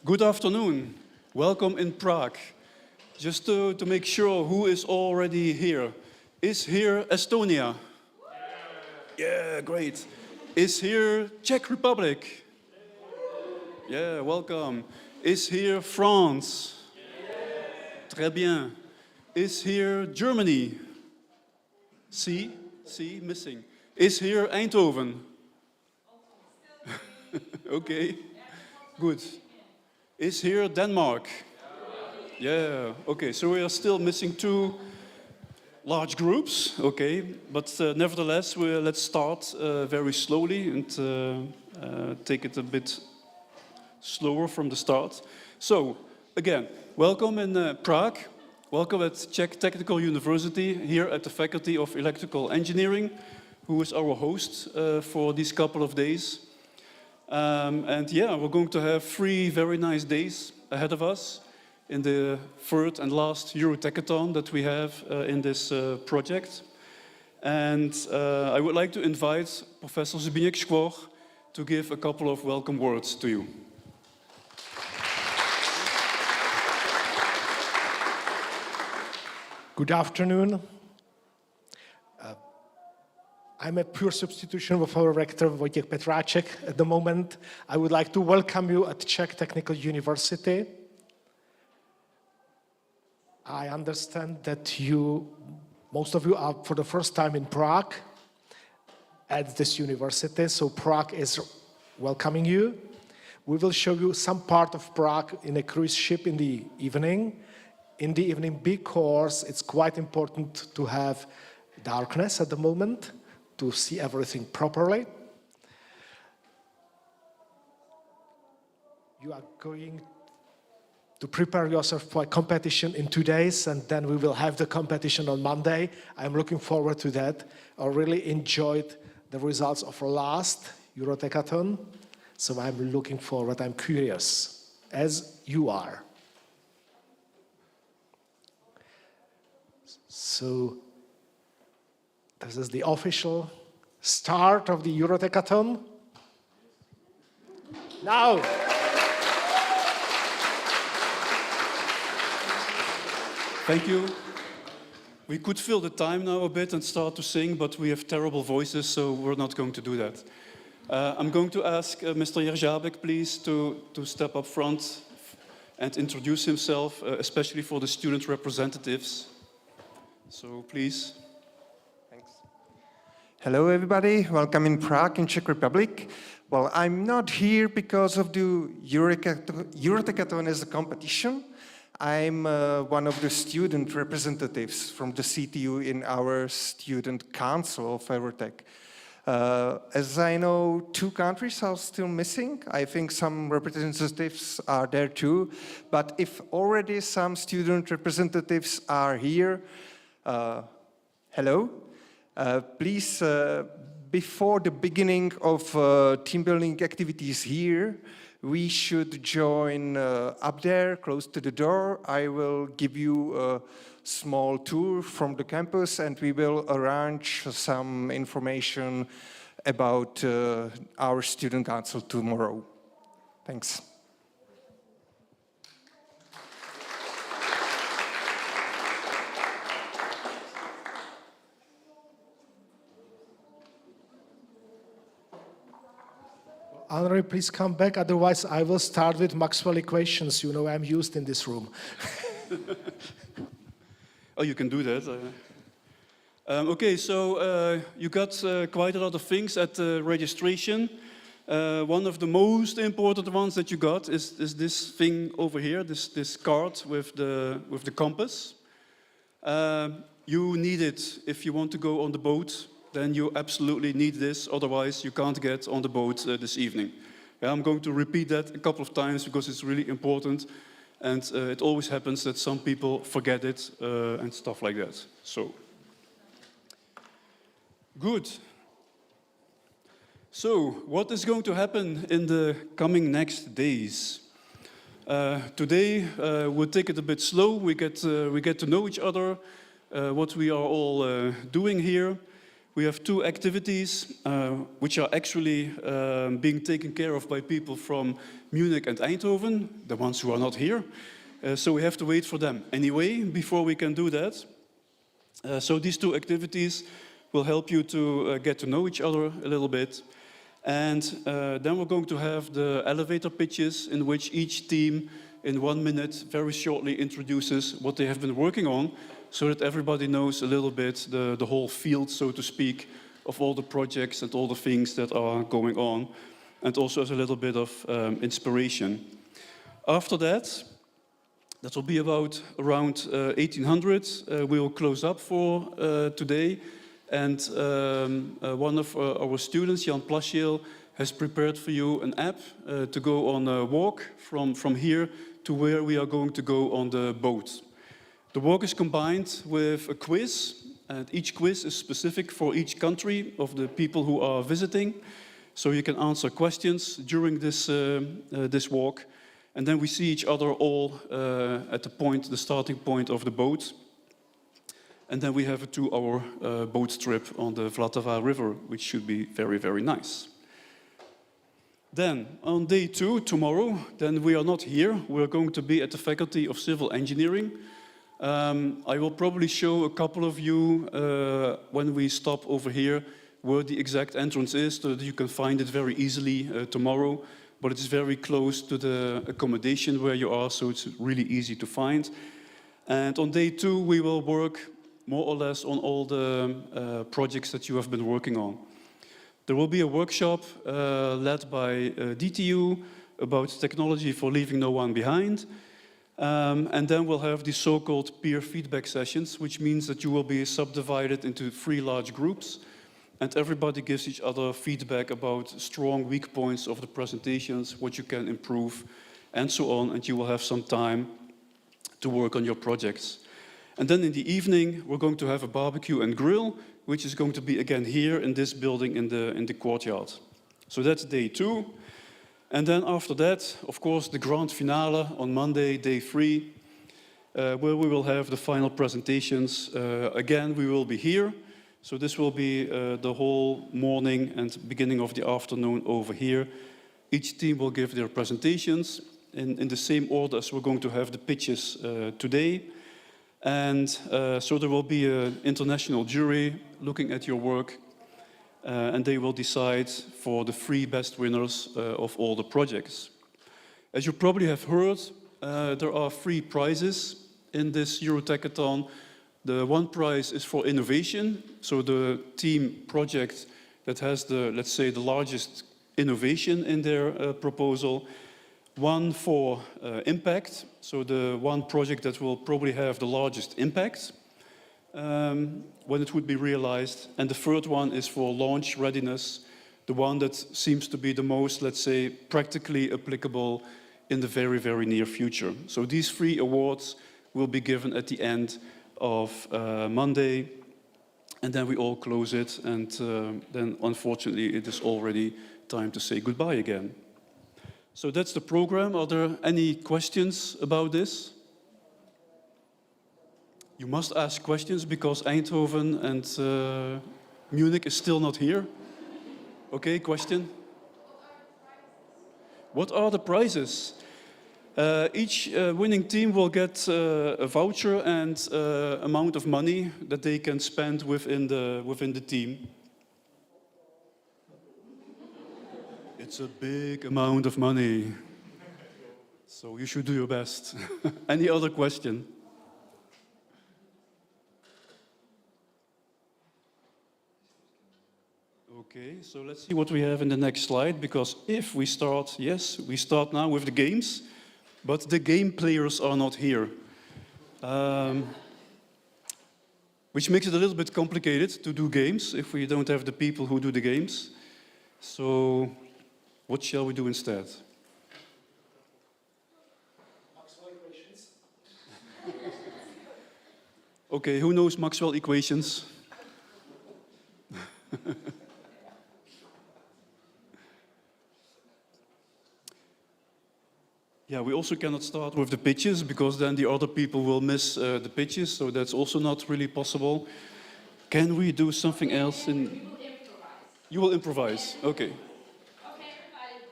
Good afternoon. Welcome in Prague. Just to make sure who is already here. Is here Estonia? Yeah, great. Is here Czech Republic? Yeah, welcome. Is here France? Très bien. Is here Germany? See, missing. Is here Eindhoven? Okay, good. Is here Denmark? Yeah, okay, so we are still missing two large groups, okay, but nevertheless, let's start very slowly and take it a bit slower from the start. So, again, welcome in Prague, welcome at Czech Technical University, here at the Faculty of Electrical Engineering, who is our host for these couple of days. And yeah, we're going to have 3 very nice days ahead of us in the third and last EuroTeQathon that we have in this project. And I would like to invite Professor Zbigniew Szkwoch to give a couple of welcome words to you. Good afternoon. I'm a pure substitution of our rector, Wojciech Petráček. At the moment, I would like to welcome you at Czech Technical University. I understand that most of you are for the first time in Prague at this university, so Prague is welcoming you. We will show you some part of Prague in a cruise ship in the evening. Because it's quite important to have darkness at the moment, to see everything properly. You are going to prepare yourself for a competition in 2 days, and then we will have the competition on Monday. I'm looking forward to that. I really enjoyed the results of our last EuroTeQathon, so I'm looking forward. I'm curious, as you are. So this is the official start of the EuroTeQathon. Now, thank you. We could fill the time now a bit and start to sing, but we have terrible voices, so we're not going to do that. I'm going to ask Mr. Jerzabek, please, to step up front and introduce himself, especially for the student representatives. So, please. Thanks. Hello, everybody. Welcome in Prague, in Czech Republic. Well, I'm not here because of the EuroTeQathon as a competition. I'm one of the student representatives from the CTU in our student council of EuroTech. As I know, 2 countries are still missing. I think some representatives are there too. But if already some student representatives are here, hello. Please, before the beginning of team building activities here, we should join up there, close to the door. I will give you a small tour from the campus, and we will arrange some information about our student council tomorrow. Thanks. Henri, please come back. Otherwise, I will start with Maxwell equations. You know, I'm used in this room. Oh, you can do that. Okay, so you got quite a lot of things at the registration. One of the most important ones that you got is this thing over here, this card with the compass. You need it if you want to go on the boat. Then you absolutely need this, otherwise you can't get on the boat this evening. Yeah, I'm going to repeat that a couple of times because it's really important, and it always happens that some people forget it and stuff like that. So, good. So, what is going to happen in the coming next days? Today we'll take it a bit slow. We get to know each other, what we are all doing here. we have two activities which are actually being taken care of by people from Munich and Eindhoven, the ones who are not here. So we have to wait for them anyway before we can do that. So these two activities will help you to get to know each other a little bit. And then we're going to have the elevator pitches in which each team in 1 minute very shortly introduces what they have been working on so that everybody knows a little bit the whole field, so to speak, of all the projects and all the things that are going on, and also as a little bit of inspiration. After that, that will be about around 1800. We will close up for today. And one of our students, Jan Plaschiel, has prepared for you an app to go on a walk from here to where we are going to go on the boat. The walk is combined with a quiz, and each quiz is specific for each country of the people who are visiting. So you can answer questions during this walk. And then we see each other all at the starting point of the boat. And then we have a 2-hour boat trip on the Vltava River, which should be very, very nice. Then, on day 2, tomorrow, then we are not here. We're going to be at the Faculty of Civil Engineering. I will probably show a couple of you when we stop over here where the exact entrance is, so that you can find it very easily tomorrow. But it's very close to the accommodation where you are, so it's really easy to find. And on day 2, we will work more or less on all the projects that you have been working on. There will be a workshop led by DTU about technology for leaving no one behind. And then we'll have the so-called peer feedback sessions, which means that you will be subdivided into 3 large groups. And everybody gives each other feedback about strong, weak points of the presentations, what you can improve, and so on. And you will have some time to work on your projects. And then in the evening, we're going to have a barbecue and grill, which is going to be again here in this building in the courtyard. So that's day 2. And then after that, of course, the grand finale on Monday, day 3, where we will have the final presentations. Again, we will be here. So this will be the whole morning and beginning of the afternoon over here. Each team will give their presentations in the same order as we're going to have the pitches today. And so there will be an international jury looking at your work, and they will decide for the 3 best winners of all the projects. As you probably have heard, there are 3 prizes in this EuroTeQathon. The one prize is for innovation, so the team project that has the, let's say, the largest innovation in their proposal. One for impact, so the one project that will probably have the largest impact when it would be realized. And the third one is for launch readiness, the one that seems to be the most, let's say, practically applicable in the very, very near future. So these 3 awards will be given at the end of Monday, and then we all close it, and then unfortunately it is already time to say goodbye again. So that's the program. Are there any questions about this? You must ask questions because Eindhoven and Munich is still not here. Okay, question? What are the prizes? Each winning team will get a voucher and amount of money that they can spend within the team. It's a big amount of money, so you should do your best. Any other question? Okay, so let's see what we have in the next slide, because if we start, yes, we start now with the games, but the game players are not here. Which makes it a little bit complicated to do games if we don't have the people who do the games. So what shall we do instead? Maxwell equations. Okay, who knows Maxwell equations? Yeah, we also cannot start with the pitches because then the other people will miss the pitches, so that's also not really possible. Can we do something else in... You will improvise, okay. Okay, everybody.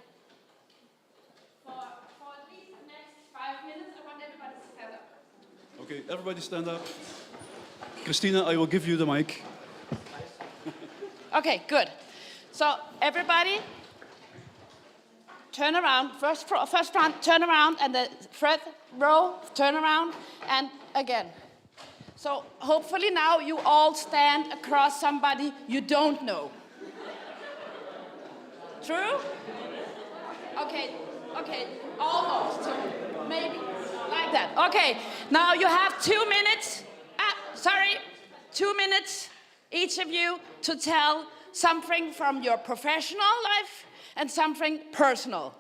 For at least the next 5 minutes, I want everybody to stand up. Okay, everybody stand up. Christina, I will give you the mic. Okay, good. So everybody, turn around. First round, turn around, and the third row, turn around, and again. So hopefully now you all stand across somebody you don't know. True? Okay, almost. Maybe like that. Okay, now you have 2 minutes. 2 minutes, each of you, to tell something from your professional life and something personal.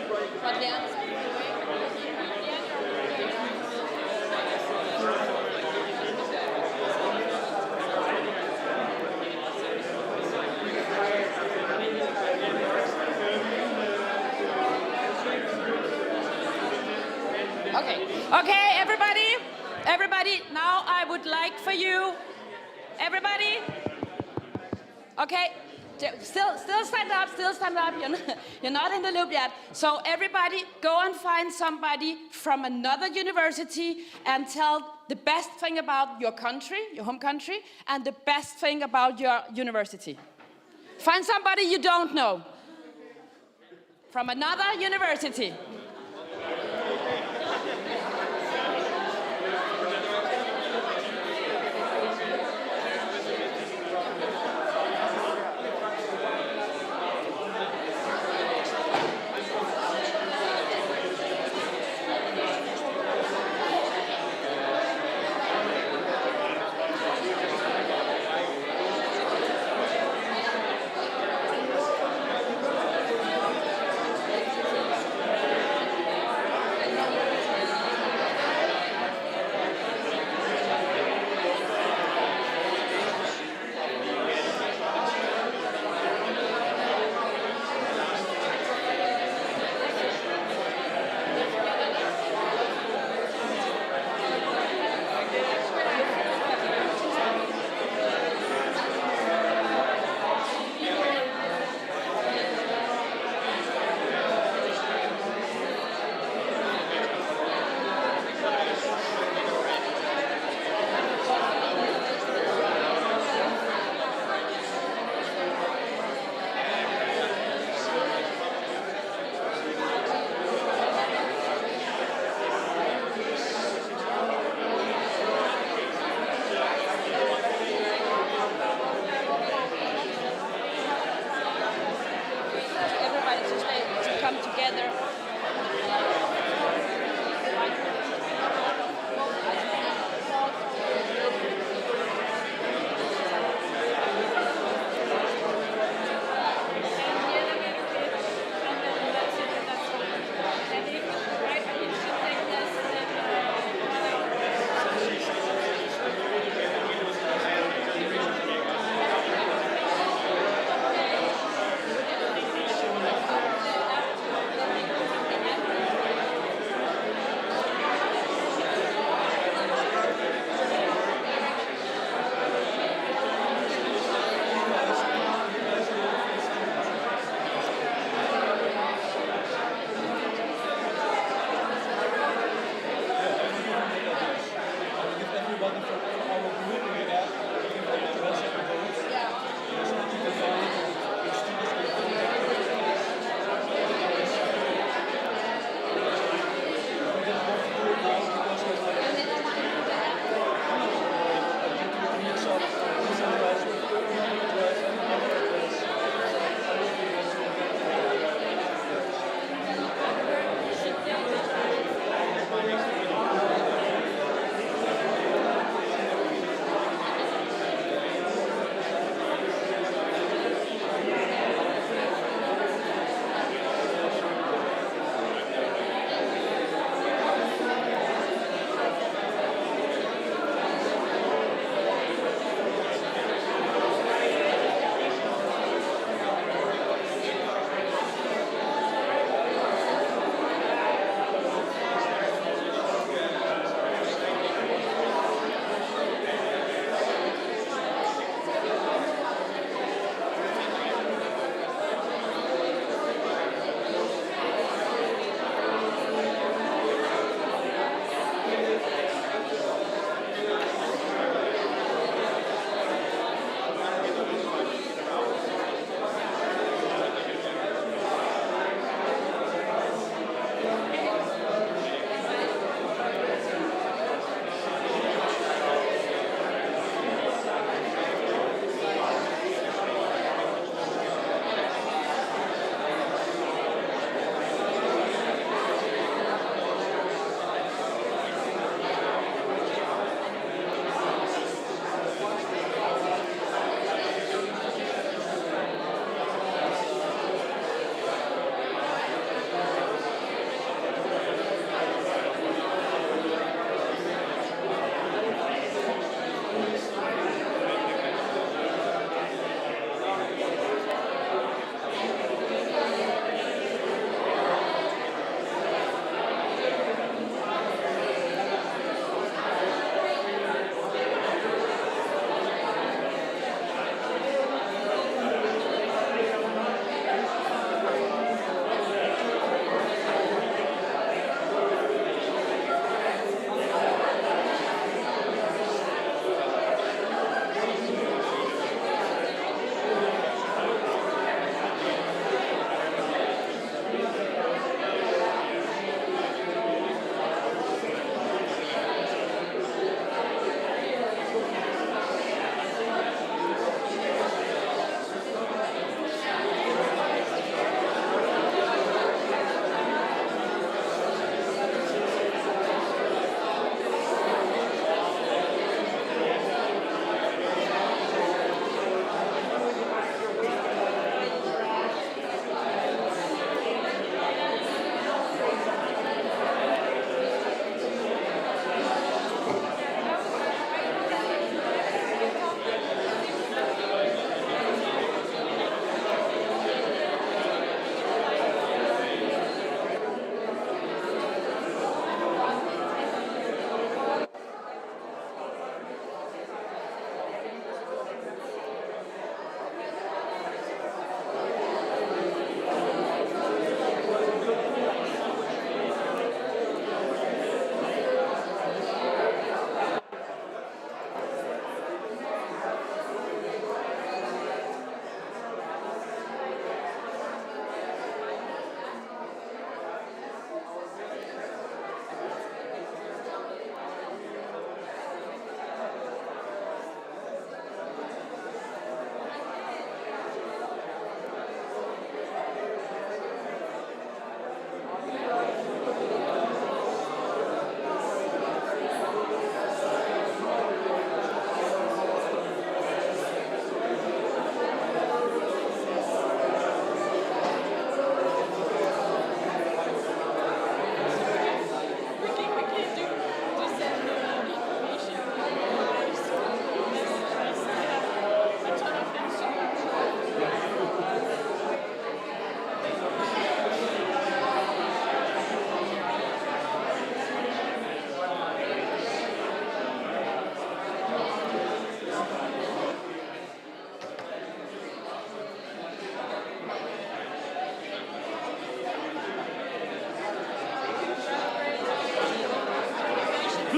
But Leanne, okay, everybody, now I would like for you, everybody, okay, still stand up, you're not in the loop yet. So everybody go and find somebody from another university and tell the best thing about your country, your home country, and the best thing about your university. Find somebody you don't know from another university.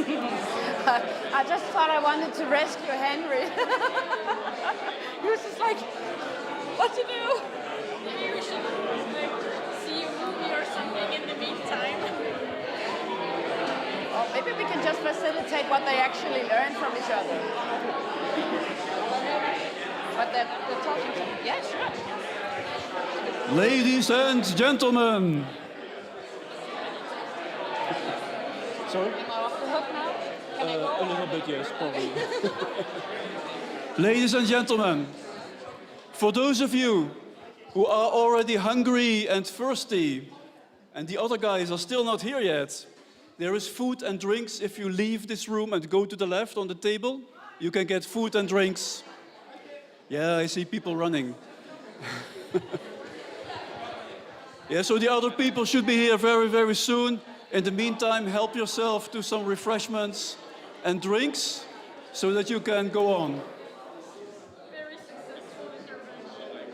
I just thought I wanted to rescue Henry. He was just like, what to do? Maybe we should like see a movie or something in the meantime. Or maybe we can just facilitate what they actually learn from each other. But they're talking to me. Yeah, sure. Ladies and gentlemen. Sorry? Am I off the hook now? Can I go? A little bit, yes, probably. Ladies and gentlemen, for those of you who are already hungry and thirsty, and the other guys are still not here yet, there is food and drinks. If you leave this room and go to the left on the table, you can get food and drinks. Yeah, I see people running. Yeah, so the other people should be here very, very soon. In the meantime, help yourself to some refreshments and drinks so that you can go on. Very successful intervention.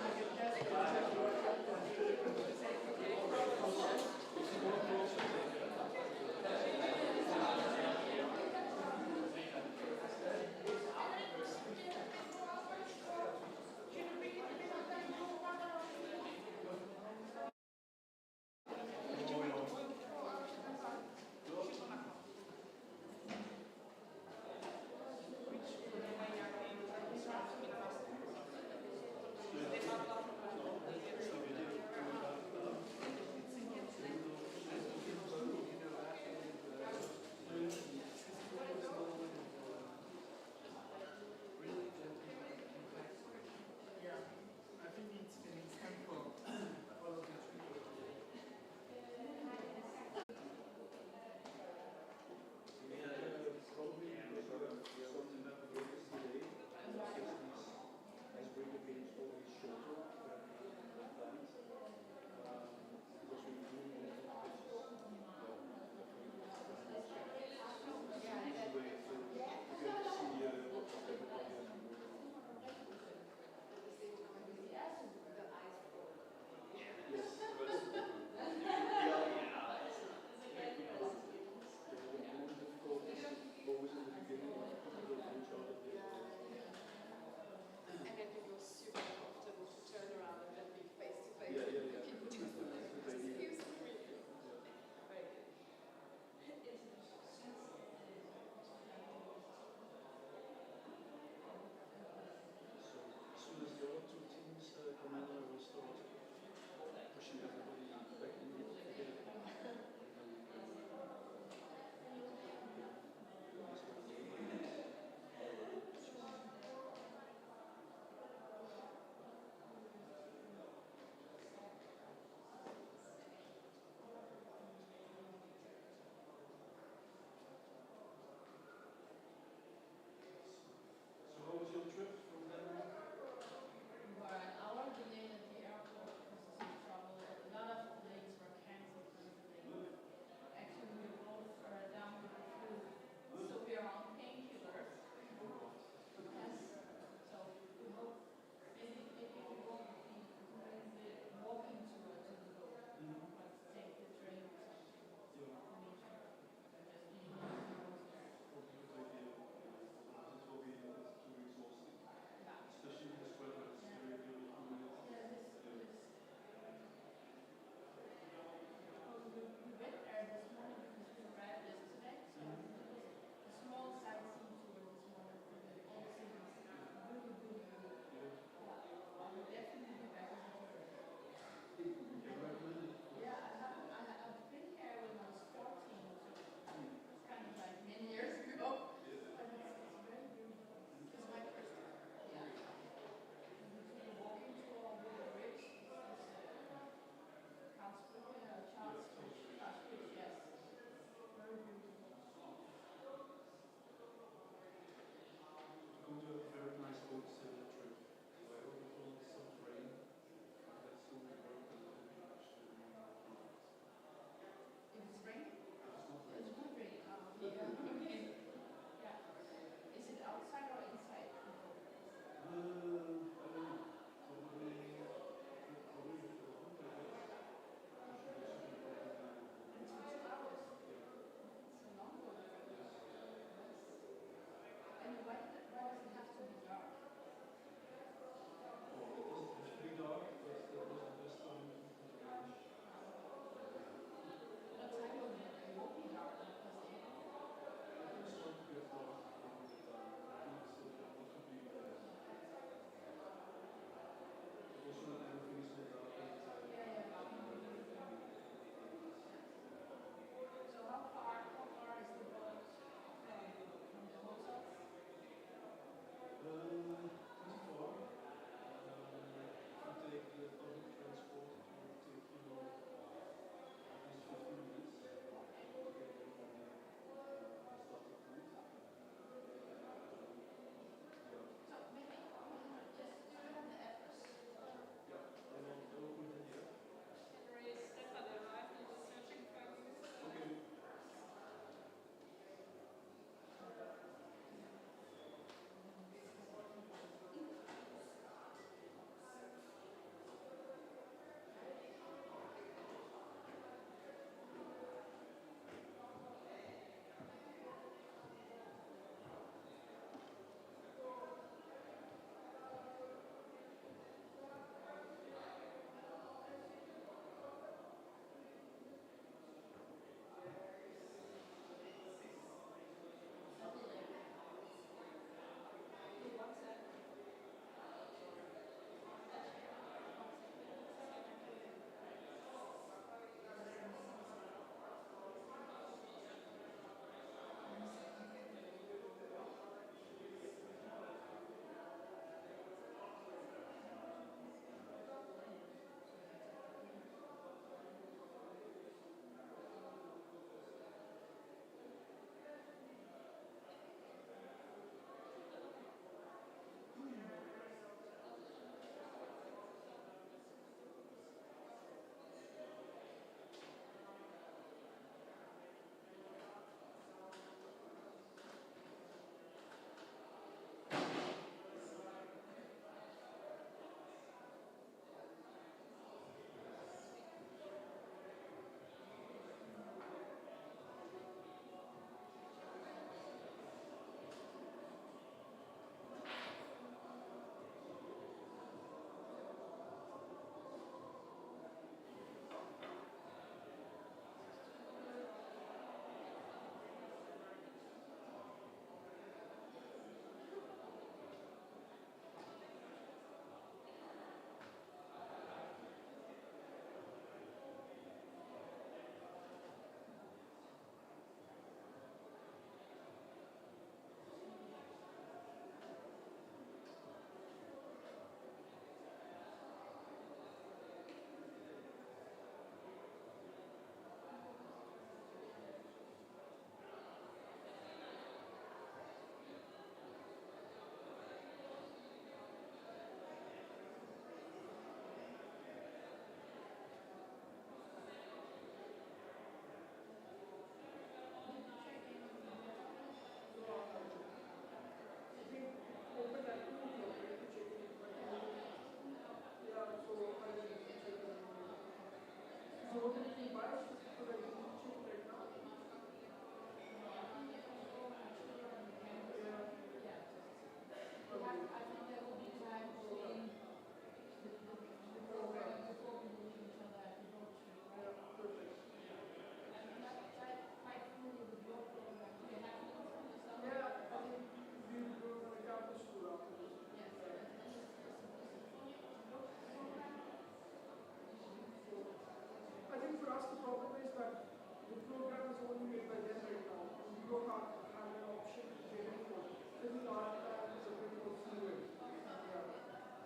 This is not a critical student.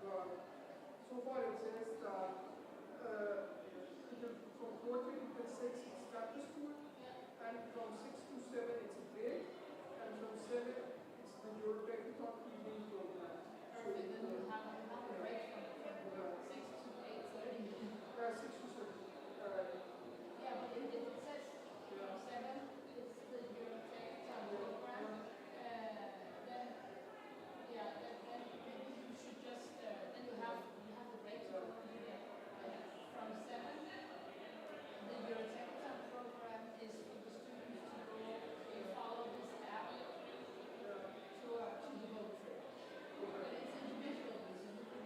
So far it says that from quarter to 6 it's practice school, and from 6 to 7 it's a break, and from 7 it's the EuroTeQaThon evening program. Perfect. Then you have a break from 6 to 8:30. 6 to 7. Yeah, but if it says from 7, it's the EuroTeQaThon program. Then maybe you should just then you have the break from 7. The EuroTeQaThon program is for the students to go and follow this app to the boat trip. But it's individual, so you can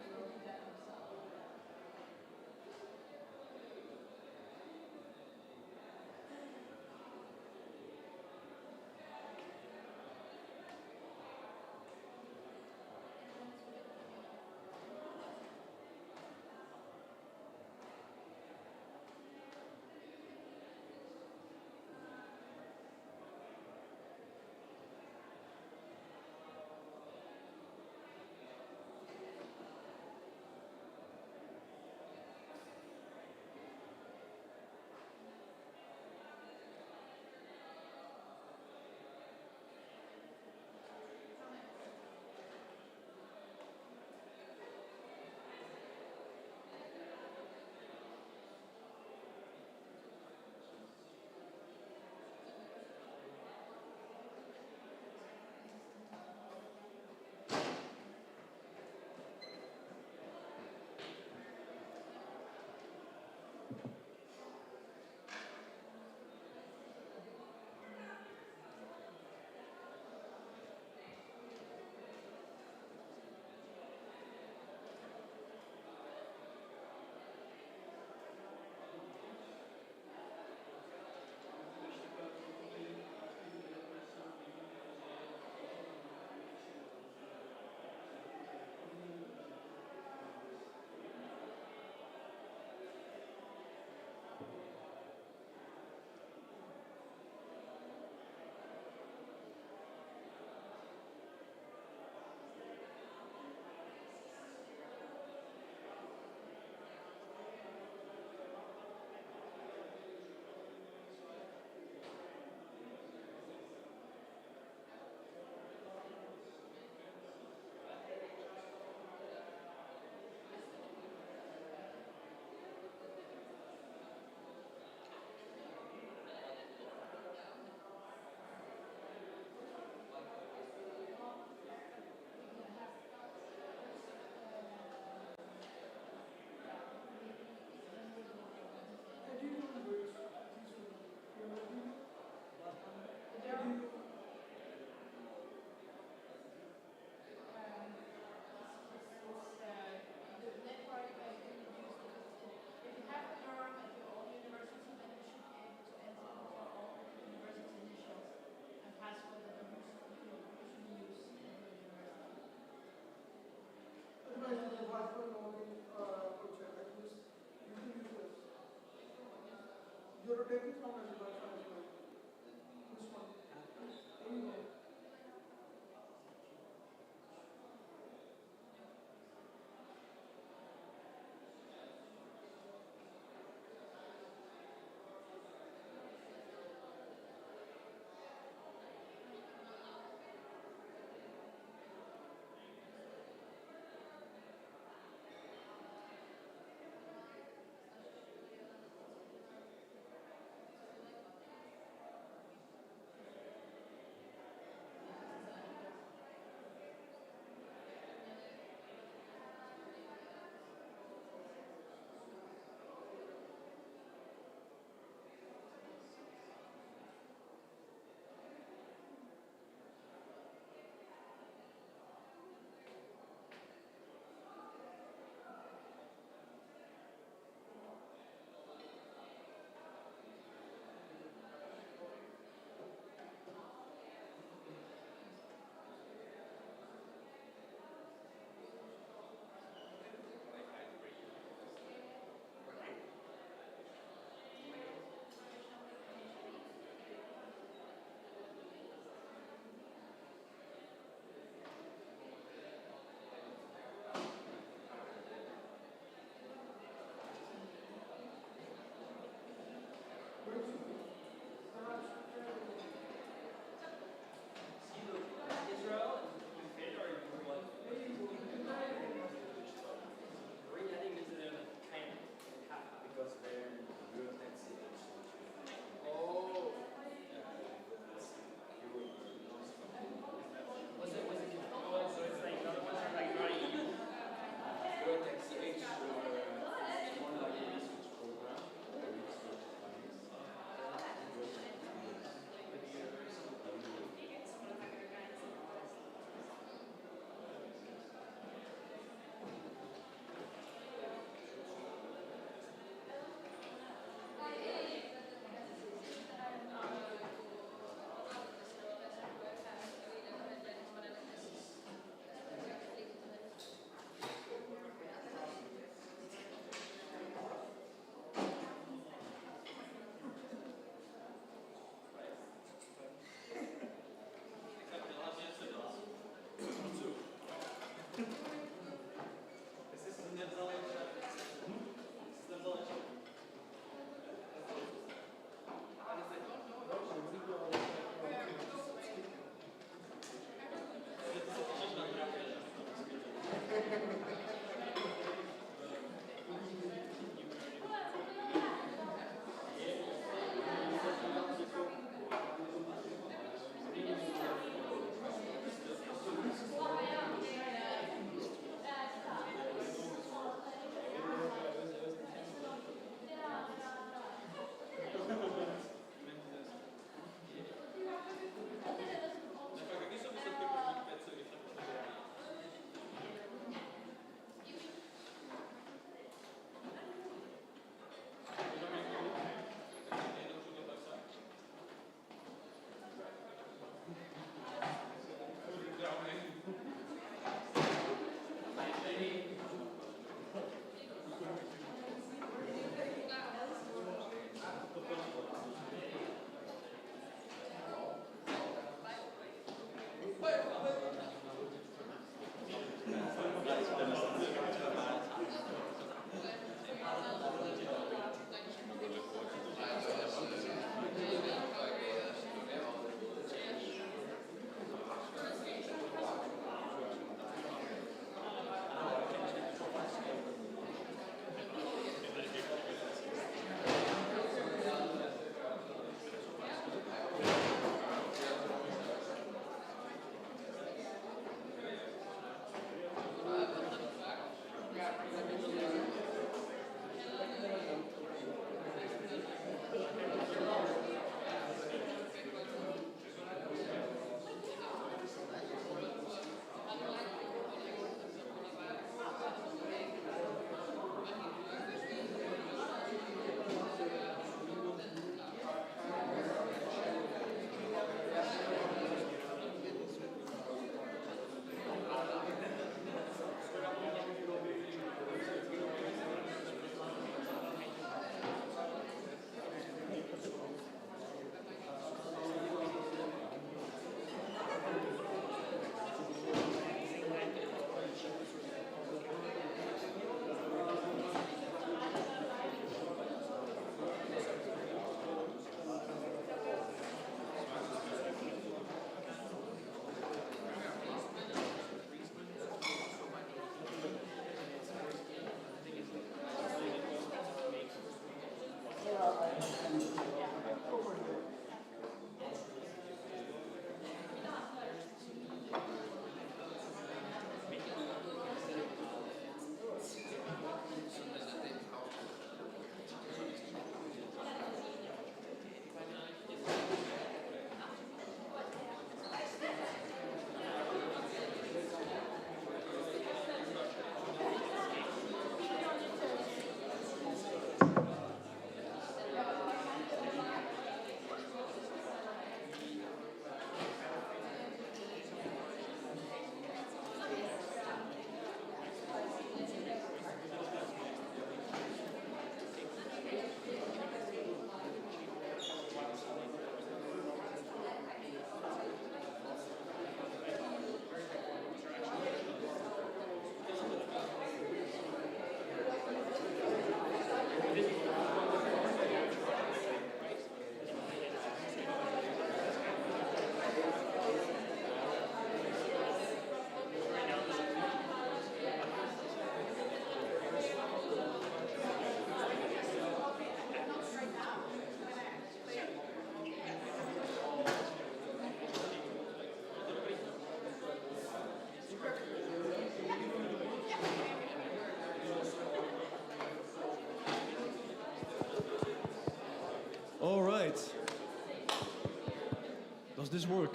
this work?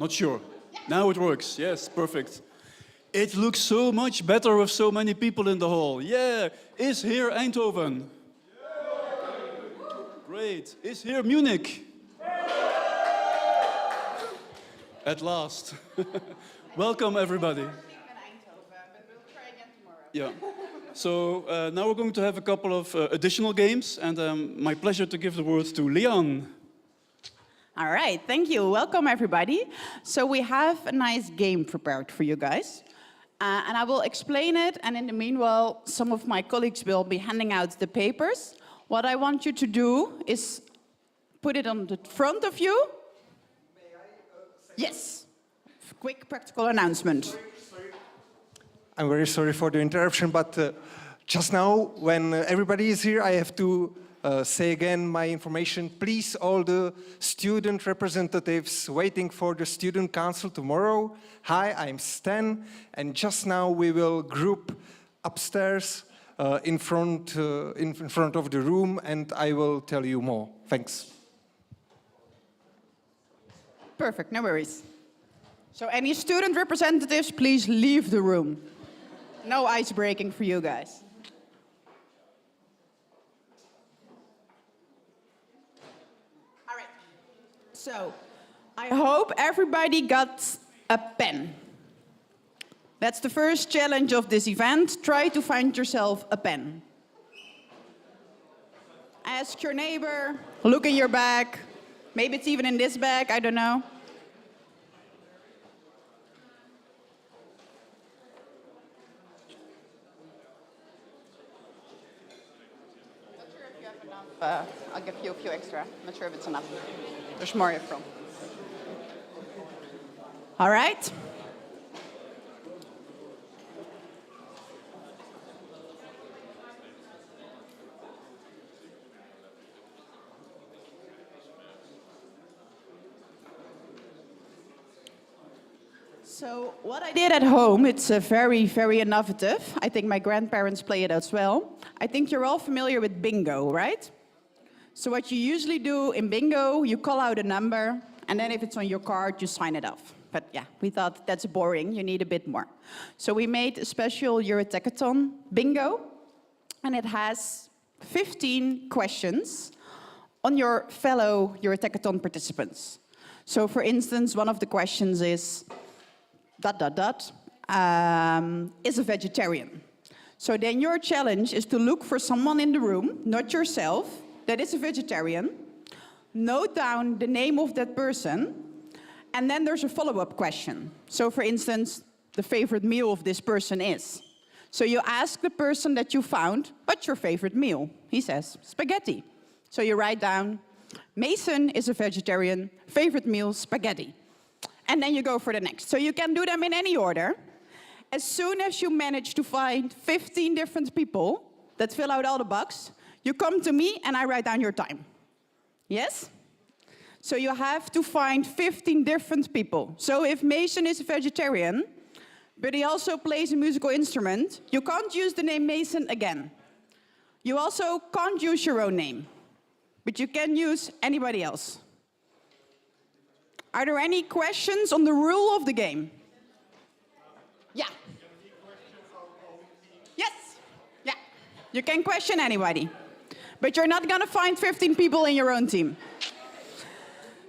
Not sure. Now it works. Yes, perfect. It looks so much better with so many people in the hall. Yeah. Is here Eindhoven? Great. Is here Munich? At last. Welcome, everybody. Yeah. So now we're going to have a couple of additional games, and my pleasure to give the word to Leon. All right, thank you. Welcome, everybody. So we have a nice game prepared for you guys. And I will explain it, and in the meanwhile, some of my colleagues will be handing out the papers. What I want you to do is put it on the front of you. Yes. Quick practical announcement. I'm very sorry for the interruption, but just now, when everybody is here, I have to say again my information. Please, all the student representatives waiting for the student council tomorrow. Hi, I'm Stan, and just now we will group upstairs in front of the room, and I will tell you more. Thanks. Perfect, no worries. So any student representatives, please leave the room. No ice breaking for you guys. All right. So I hope everybody got a pen. That's the first challenge of this event. Try to find yourself a pen. Ask your neighbor, look in your bag. Maybe it's even in this bag, I don't know. I'll give you a few extra. I'm not sure if it's enough. There's more here from. All right. So what I did at home, it's very, very innovative. I think my grandparents play it as well. I think you're all familiar with bingo, right? So what you usually do in bingo, you call out a number, and then if it's on your card, you sign it off. But yeah, we thought that's boring, you need a bit more. So we made a special EuroTeQaThon bingo, and it has 15 questions on your fellow EuroTeQaThon participants. So for instance, one of the questions is, is a vegetarian. So then your challenge is to look for someone in the room, not yourself, that is a vegetarian, note down the name of that person, and then there's a follow-up question. So for instance, the favorite meal of this person is. So you ask the person that you found, what's your favorite meal? He says, spaghetti. So you write down, Mason is a vegetarian, favorite meal, spaghetti. And then you go for the next. So you can do them in any order. As soon as you manage to find 15 different people that fill out all the boxes, you come to me and I write down your time. Yes? So you have to find 15 different people. So if Mason is a vegetarian, but he also plays a musical instrument, you can't use the name Mason again. You also can't use your own name, but you can use anybody else. Are there any questions on the rule of the game? Yeah. Yes. Yeah. You can question anybody. But you're not going to find 15 people in your own team.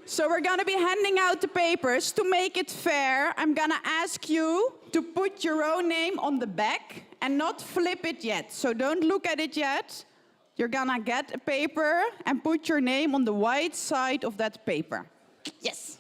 So we're going to be handing out the papers. To make it fair, I'm going to ask you to put your own name on the back and not flip it yet. So don't look at it yet. You're going to get a paper and put your name on the white side of that paper. Yes.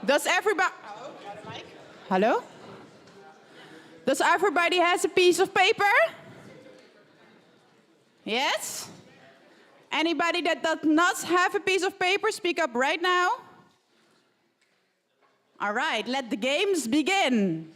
Does everybody... Hello? Does everybody has a piece of paper? Yes? Anybody that does not have a piece of paper, speak up right now. All right, let the games begin.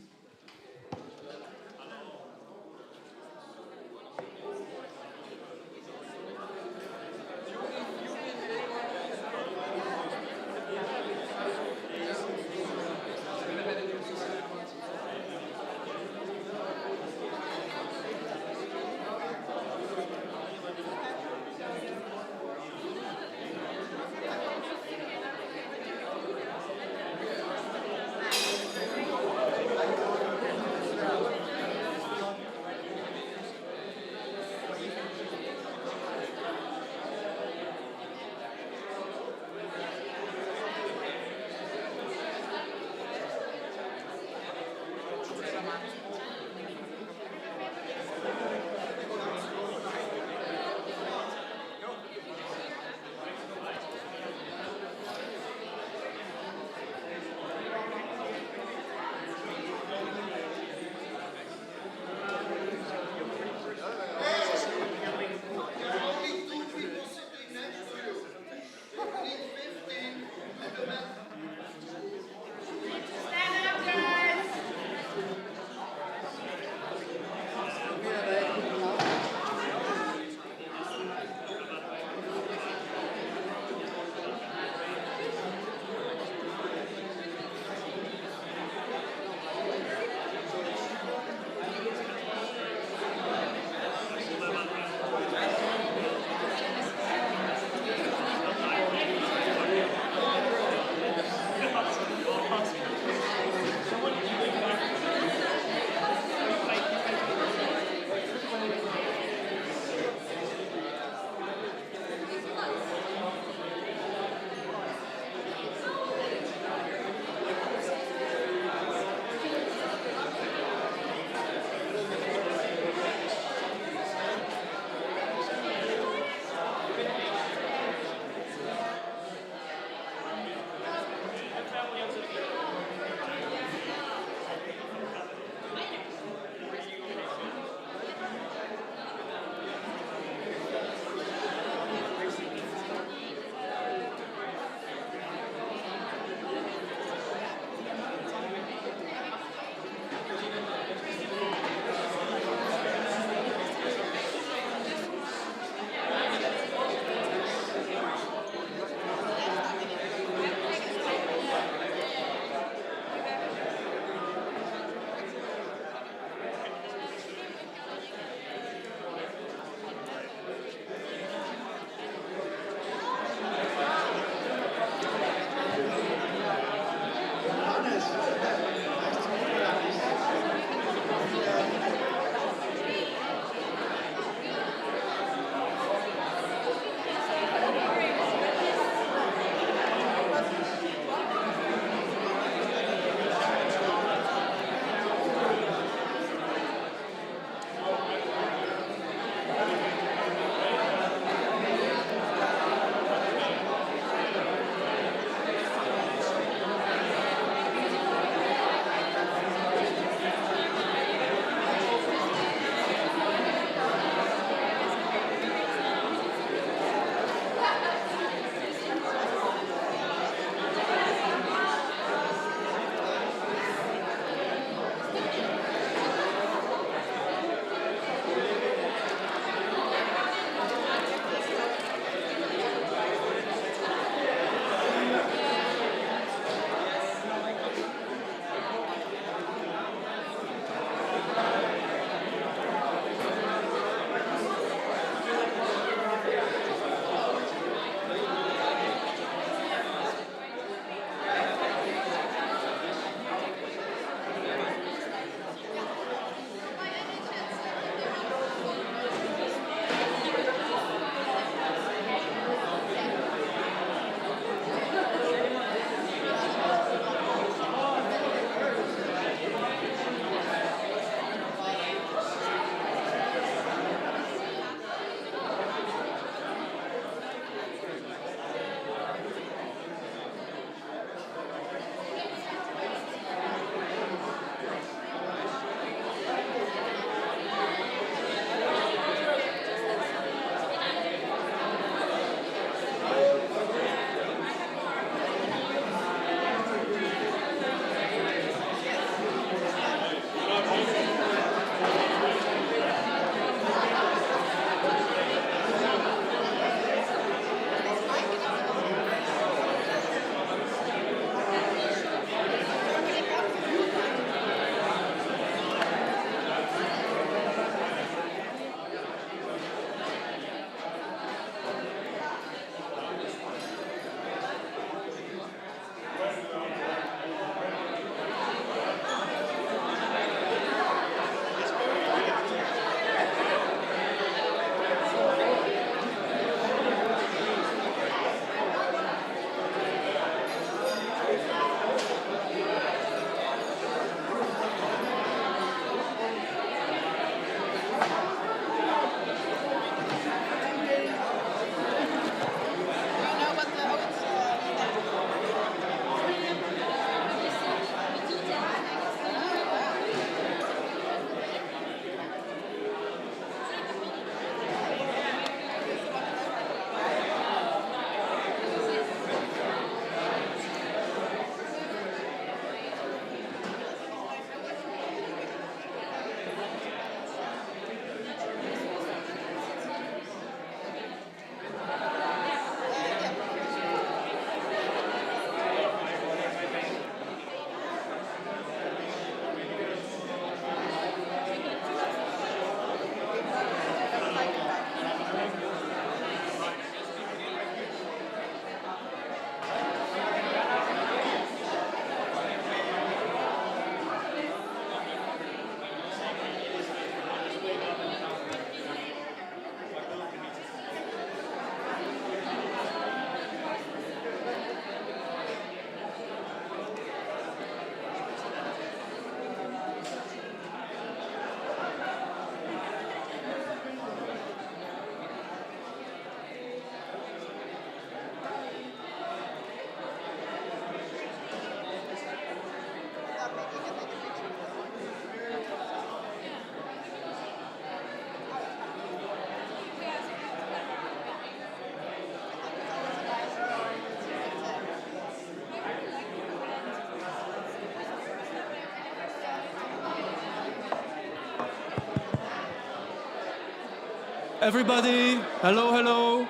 Everybody, hello, hello.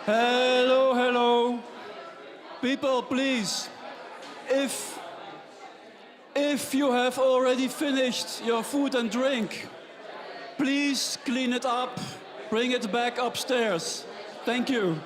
Hello, hello. People, please, if you have already finished your food and drink, please clean it up, bring it back upstairs. Thank you.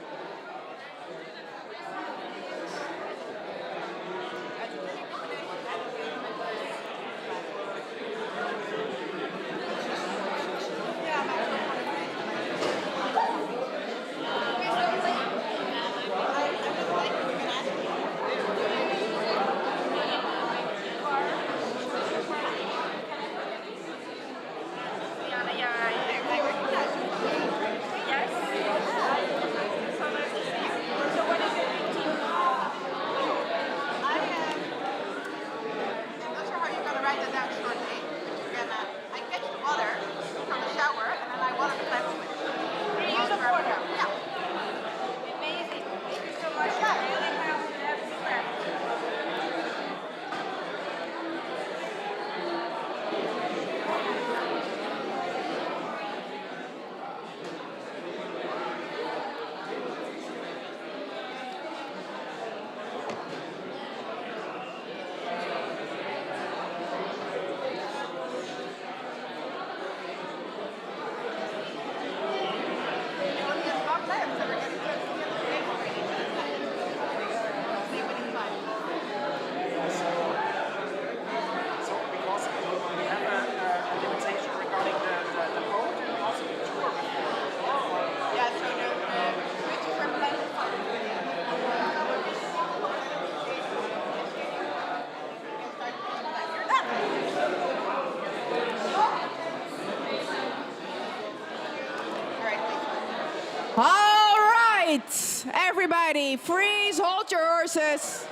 All right, everybody, freeze, hold your horses.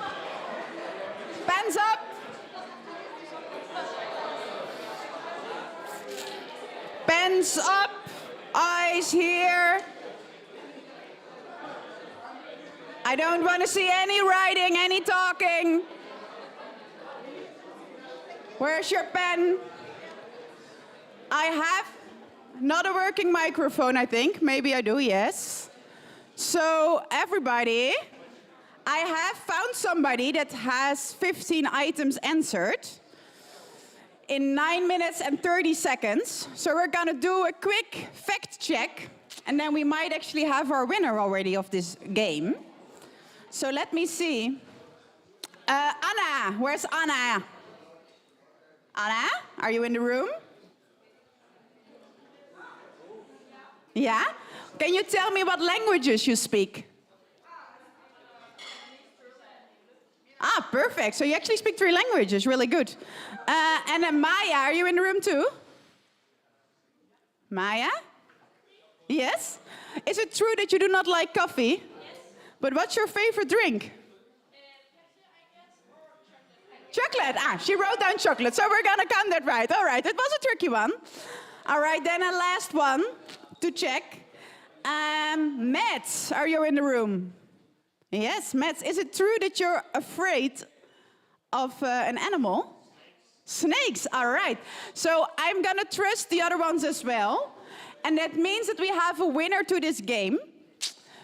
Pens up. Pens up, eyes here. I don't want to see any writing, any talking. Where's your pen? I have not a working microphone, I think. Maybe I do, yes. So, everybody, I have found somebody that has 15 items answered in 9 minutes and 30 seconds. So we're gonna do a quick fact check, and then we might actually have our winner already of this game. So let me see. Anna, where's Anna? Anna, are you in the room? Yeah? Can you tell me what languages you speak? Ah, perfect. So you actually speak 3 languages. Really good. And then Maya, are you in the room too? Maya? Yes? Is it true that you do not like coffee? Yes. But what's your favorite drink? Chocolate. Ah, she wrote down chocolate, so we're gonna count that right. All right, it was a tricky one. All right, then a last one to check. Mats, are you in the room? Yes, Mats, is it true that you're afraid of an animal? Snakes, all right. So I'm gonna trust the other ones as well. And that means that we have a winner to this game.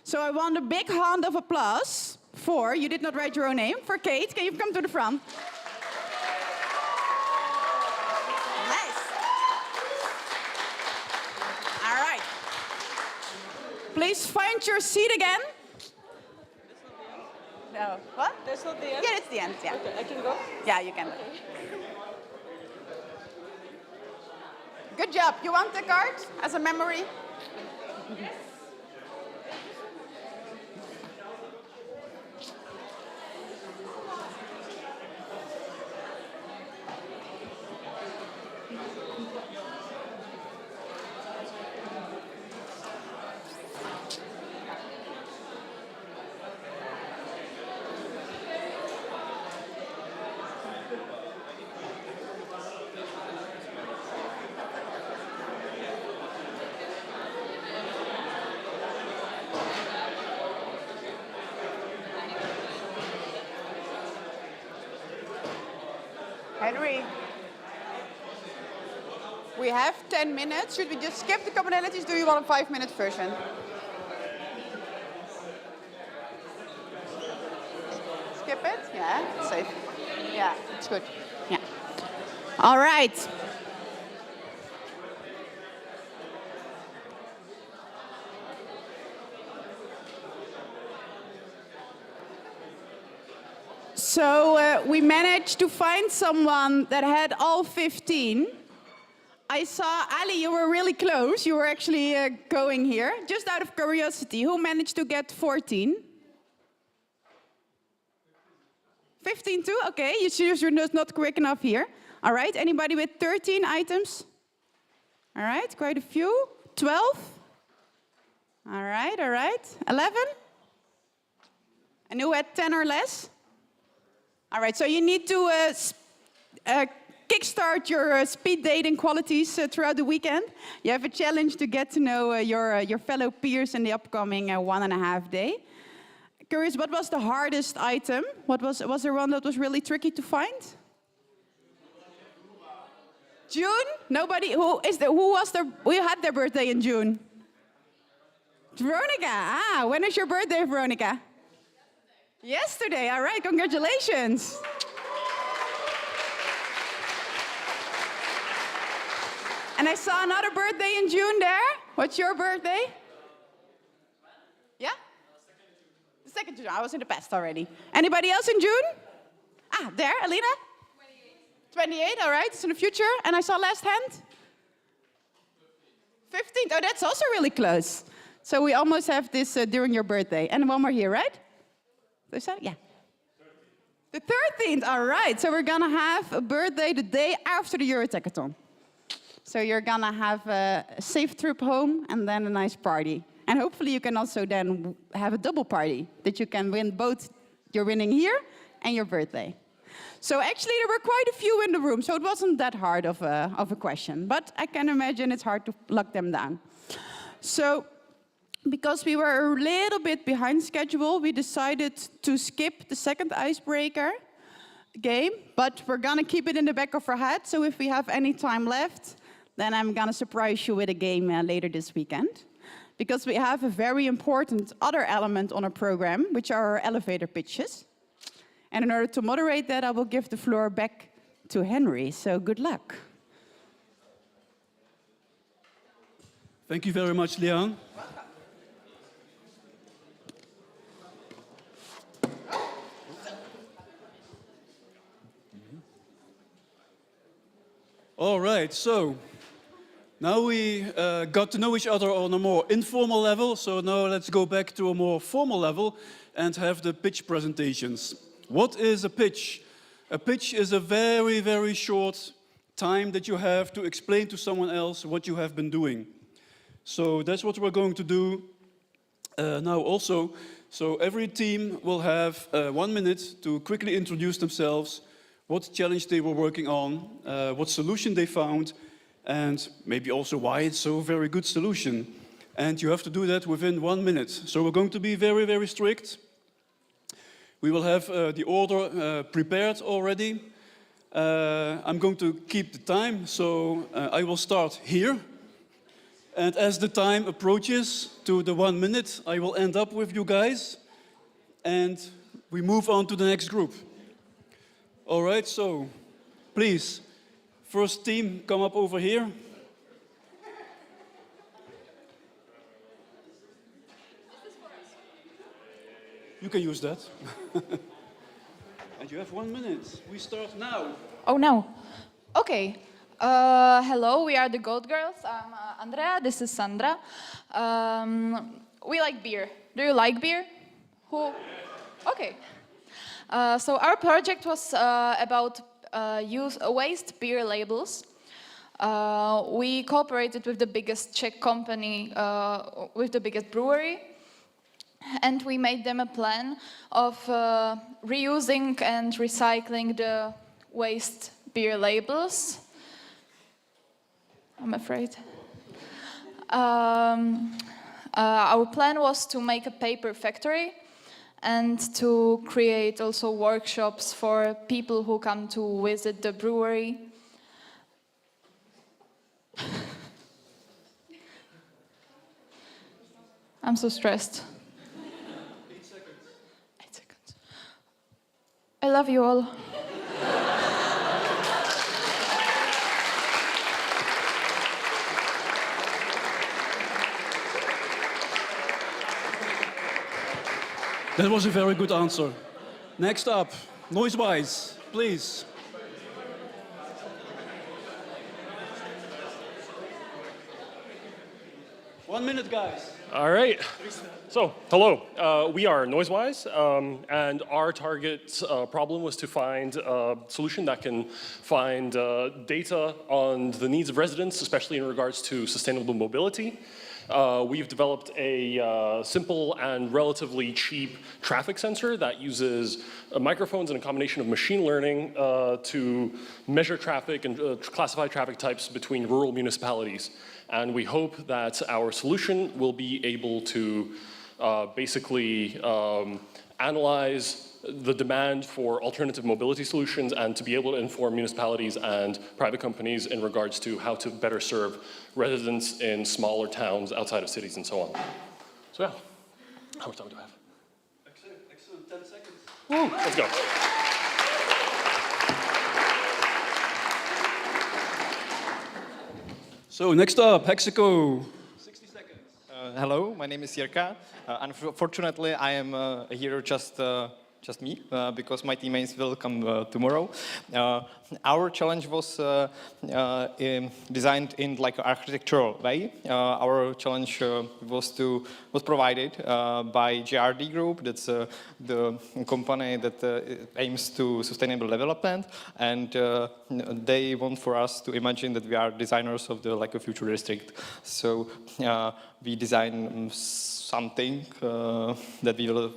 So I want a big round of applause for, you did not write your own name, for Kate. Can you come to the front? Nice. All right. Please find your seat again. No. What? That's not the end? Yeah, it's the end, yeah. Okay, I can go? Yeah, you can. Good job. You want the card as a memory? Henry. We have 10 minutes. Should we just skip the commonalities? Do you want a 5-minute version? Skip it? Yeah, it's safe. Yeah, it's good. Yeah. All right. So we managed to find someone that had all 15. I saw, Ali, you were really close. You were actually going here. Just out of curiosity, who managed to get 14? 15 too? Okay, you're not quick enough here. All right, anybody with 13 items? All right, quite a few. 12? All right, all right. 11? And who had 10 or less? All right, so you need to kickstart your speed dating qualities throughout the weekend. You have a challenge to get to know your fellow peers in the upcoming 1.5 day. Curious, what was the hardest item? Was there one that was really tricky to find? June? Nobody? Who had their birthday in June? Veronica. Ah, when is your birthday, Veronica? Yesterday. All right, congratulations. And I saw another birthday in June there. What's your birthday? Yeah? The 2nd June. I was in the past already. Anybody else in June? Ah, there, Alina? 28, all right. It's in the future. And I saw last hand? 15th. Oh, that's also really close. So we almost have this during your birthday. And one more here, right? Yeah. The 13th, all right. So we're going to have a birthday the day after the EuroTeQaThon. So you're going to have a safe trip home and then a nice party. And hopefully you can also then have a double party, that you can win both your winning here and your birthday. So actually there were quite a few in the room, so it wasn't that hard of a question. But I can imagine it's hard to lock them down. So because we were a little bit behind schedule, we decided to skip the second icebreaker game, but we're gonna keep it in the back of our head. So if we have any time left, then I'm gonna surprise you with a game later this weekend. Because we have a very important other element on our program, which are our elevator pitches. And in order to moderate that, I will give the floor back to Henry. So good luck. Thank you very much, Lian. All right, so now we got to know each other on a more informal level, so now let's go back to a more formal level and have the pitch presentations. What is a pitch? A pitch is a very, very short time that you have to explain to someone else what you have been doing. So that's what we're going to do now also. So every team will have 1 minute to quickly introduce themselves, what challenge they were working on, what solution they found, and maybe also why it's so very good solution. And you have to do that within 1 minute. So we're going to be very, very strict. We will have the order prepared already. I'm going to keep the time, so I will start here. And as the time approaches to the 1 minute, I will end up with you guys. And we move on to the next group. All right, so please, first team, come up over here. You can use that. And you have 1 minute. We start now. Oh, no. Okay. Hello, we are the Goat Girls. I'm Andrea, this is Sandra. We like beer. Do you like beer? Who? Okay. So our project was about waste beer labels. We cooperated with the biggest Czech company, with the biggest brewery, and we made them a plan of reusing and recycling the waste beer labels. I'm afraid. Our plan was to make a paper factory and to create also workshops for people who come to visit the brewery. I'm so stressed. 8 seconds. 8 seconds. I love you all. That was a very good answer. Next up, Noisewise, please. One minute, guys. All right. So, hello. We are Noisewise, and our target problem was to find a solution that can find data on the needs of residents, especially in regards to sustainable mobility. We've developed a simple and relatively cheap traffic sensor that uses microphones and a combination of machine learning to measure traffic and classify traffic types between rural municipalities. And we hope that our solution will be able to basically analyze the demand for alternative mobility solutions and to be able to inform municipalities and private companies in regards to how to better serve residents in smaller towns outside of cities and so on. So yeah, how much time do I have? Excellent, 10 seconds. Woo, let's go. So next up, Hexaco. 60 seconds. Hello, my name is Jirka. Unfortunately, I am here just me, because my teammates will come tomorrow. Our challenge was designed in like an architectural way. Our challenge was provided by GRD Group. That's the company that aims to sustainable development, and they want for us to imagine that we are designers of the like a future district. So we design something that we will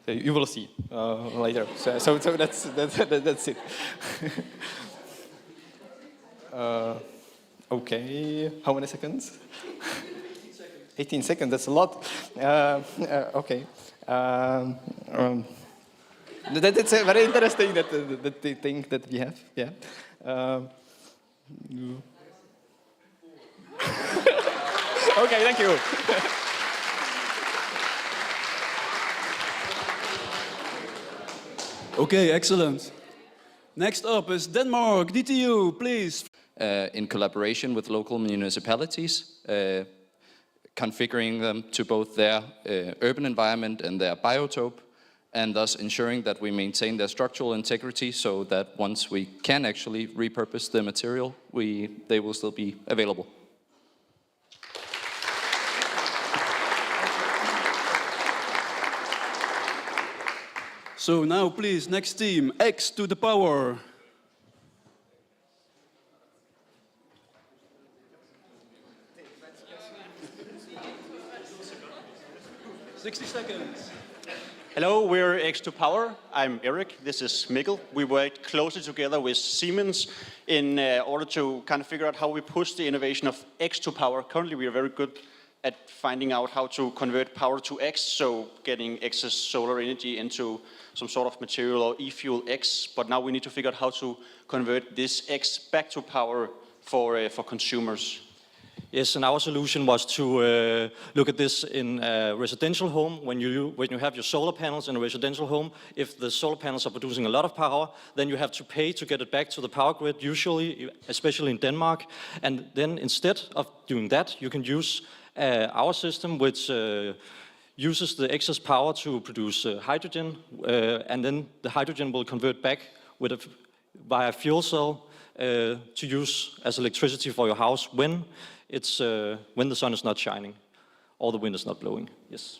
you will see later. So that's it. Okay, how many seconds? 18 seconds. 18 seconds, that's a lot. Okay. That's very interesting that they think that we have, yeah. Okay, thank you. Okay, excellent. Next up is Denmark, DTU, please. In collaboration with local municipalities, configuring them to both their urban environment and their biotope, and thus ensuring that we maintain their structural integrity so that once we can actually repurpose the material, they will still be available. So now please, next team, X to the power. $60 seconds. Hello, we're X2Power. I'm Eric. This is Mikkel. We worked closely together with Siemens in order to kind of figure out how we push the innovation of X2Power. Currently, we are very good at finding out how to convert power to X, so getting excess solar energy into some sort of material or e-fuel X. But now we need to figure out how to convert this X back to power for consumers. Yes, and our solution was to look at this in a residential home. When you have your solar panels in a residential home, if the solar panels are producing a lot of power, then you have to pay to get it back to the power grid, usually, especially in Denmark. And then instead of doing that, you can use our system, which uses the excess power to produce hydrogen, and then the hydrogen will convert back via fuel cell to use as electricity for your house when the sun is not shining or the wind is not blowing. Yes.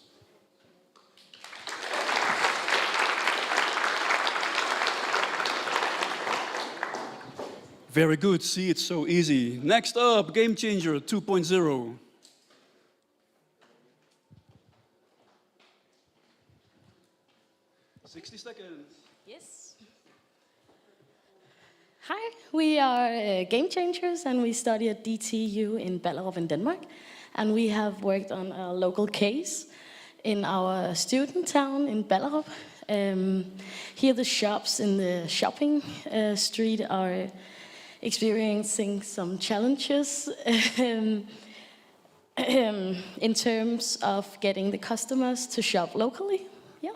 Very good, see, it's so easy. Next up, Game Changer 2.0. $60 seconds. Yes. Hi, we are Game Changers, and we study at DTU in Ballerup in Denmark. And we have worked on a local case in our student town in Ballerup. Here the shops in the shopping street are experiencing some challenges. in terms of getting the customers to shop locally. Yeah.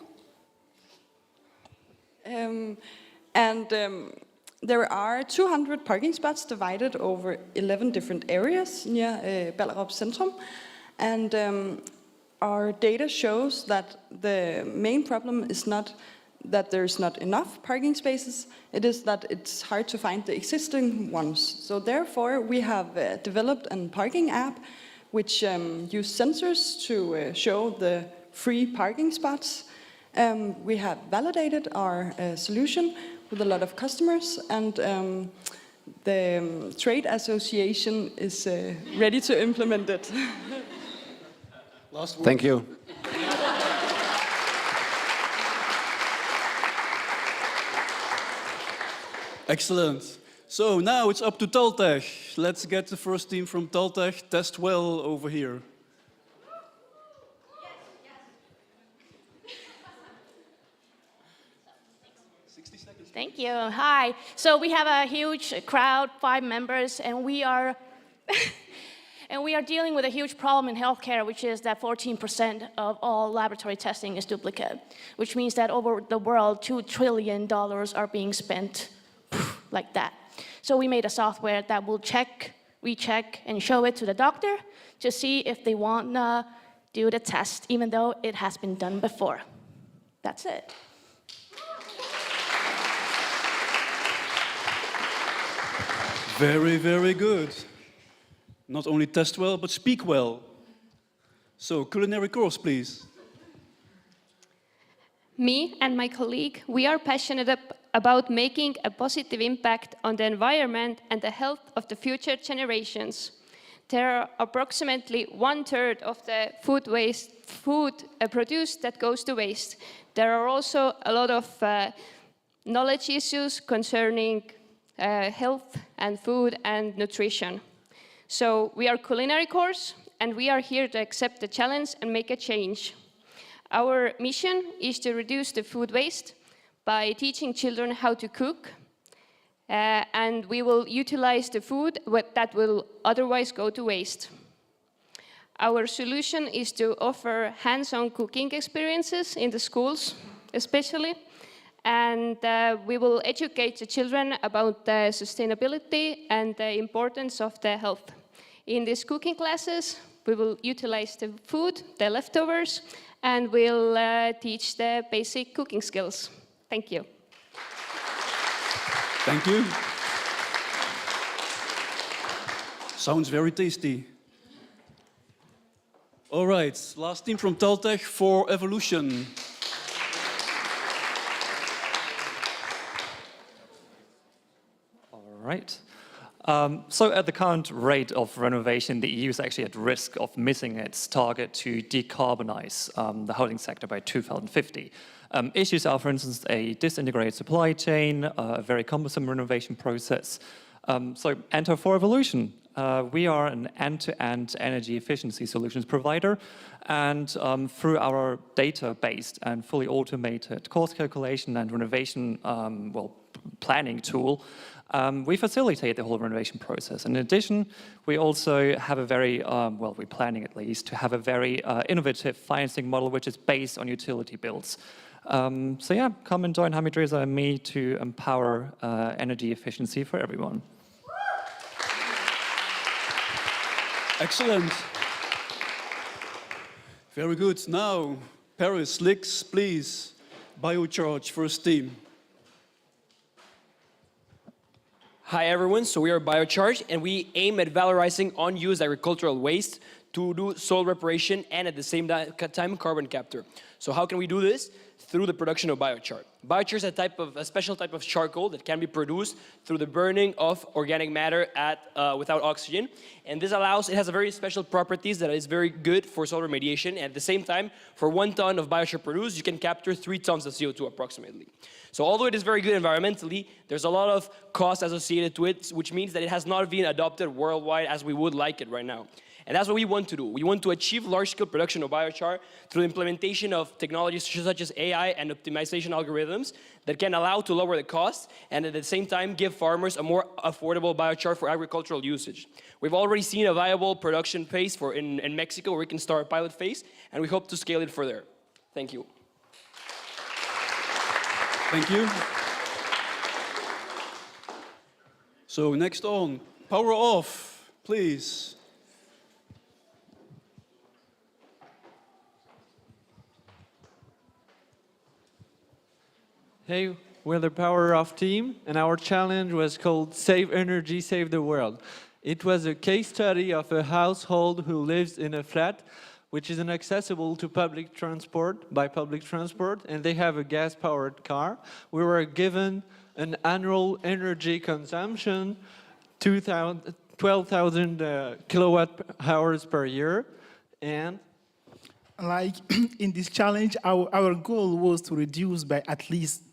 There are 200 parking spots divided over 11 different areas near Ballerup Centrum. And our data shows that the main problem is not that there's not enough parking spaces, it is that it's hard to find the existing ones. So therefore, we have developed a parking app which use sensors to show the free parking spots. We have validated our solution with a lot of customers, and the trade association is ready to implement it. Last word. Thank you. Excellent. So now it's up to Taltech. Let's get the first team from Taltech, Test Well, over here. Thank you. Hi. So we have a huge crowd, 5 members, and we are dealing with a huge problem in healthcare, which is that 14% of all laboratory testing is duplicate, which means that over the world, $2 trillion are being spent like that. So we made a software that will check, recheck, and show it to the doctor to see if they want to do the test, even though it has been done before. That's it. Very, very good. Not only test well, but speak well. So, culinary course, please. Me and my colleague, we are passionate about making a positive impact on the environment and the health of the future generations. There are approximately 1/3 of the food produced that goes to waste. There are also a lot of knowledge issues concerning health and food and nutrition. So we are a culinary course, and we are here to accept the challenge and make a change. Our mission is to reduce the food waste by teaching children how to cook, and we will utilize the food that will otherwise go to waste. Our solution is to offer hands-on cooking experiences in the schools, especially, and we will educate the children about the sustainability and the importance of the health. In these cooking classes, we will utilize the food, the leftovers, and we'll teach the basic cooking skills. Thank you. Thank you. Sounds very tasty. All right, last team from Taltech for evolution. Right. So at the current rate of renovation, the EU is actually at risk of missing its target to decarbonize the housing sector by 2050. Issues are, for instance, a disintegrated supply chain, a very cumbersome renovation process. So enter for evolution. We are an end-to-end energy efficiency solutions provider, and through our data-based and fully automated cost calculation and renovation planning tool, we facilitate the whole renovation process. In addition, we also have a very, we're planning at least, to have a very innovative financing model which is based on utility bills. So yeah, come and join Hamidreza and me to empower energy efficiency for everyone. Excellent. Very good. Now, Paris, Lix, please. Biocharge, first team. Hi everyone, so we are Biocharge, and we aim at valorizing unused agricultural waste to do soil reparation and at the same time carbon capture. So how can we do this? Through the production of biochar. Biochar is a special type of charcoal that can be produced through the burning of organic matter without oxygen. And it has a very special properties that is very good for soil remediation. And at the same time, for 1 ton of biochar produced, you can capture 3 tons of CO2 approximately. So although it is very good environmentally, there's a lot of cost associated to it, which means that it has not been adopted worldwide as we would like it right now. And that's what we want to do. We want to achieve large-scale production of biochar through the implementation of technologies such as AI AI and optimization algorithms that can allow to lower the cost and at the same time give farmers a more affordable biochar for agricultural usage. We've already seen a viable production phase in Mexico where we can start a pilot phase, and we hope to scale it further. Thank you. Thank you. So next on, power off, please. Hey, we're the Power Off team, and our challenge was called Save Energy, Save the World. It was a case study of a household who lives in a flat which is inaccessible to public transport, and they have a gas-powered car. We were given an annual energy consumption, 12,000 kilowatt hours per year, and like in this challenge, our goal was to reduce by at least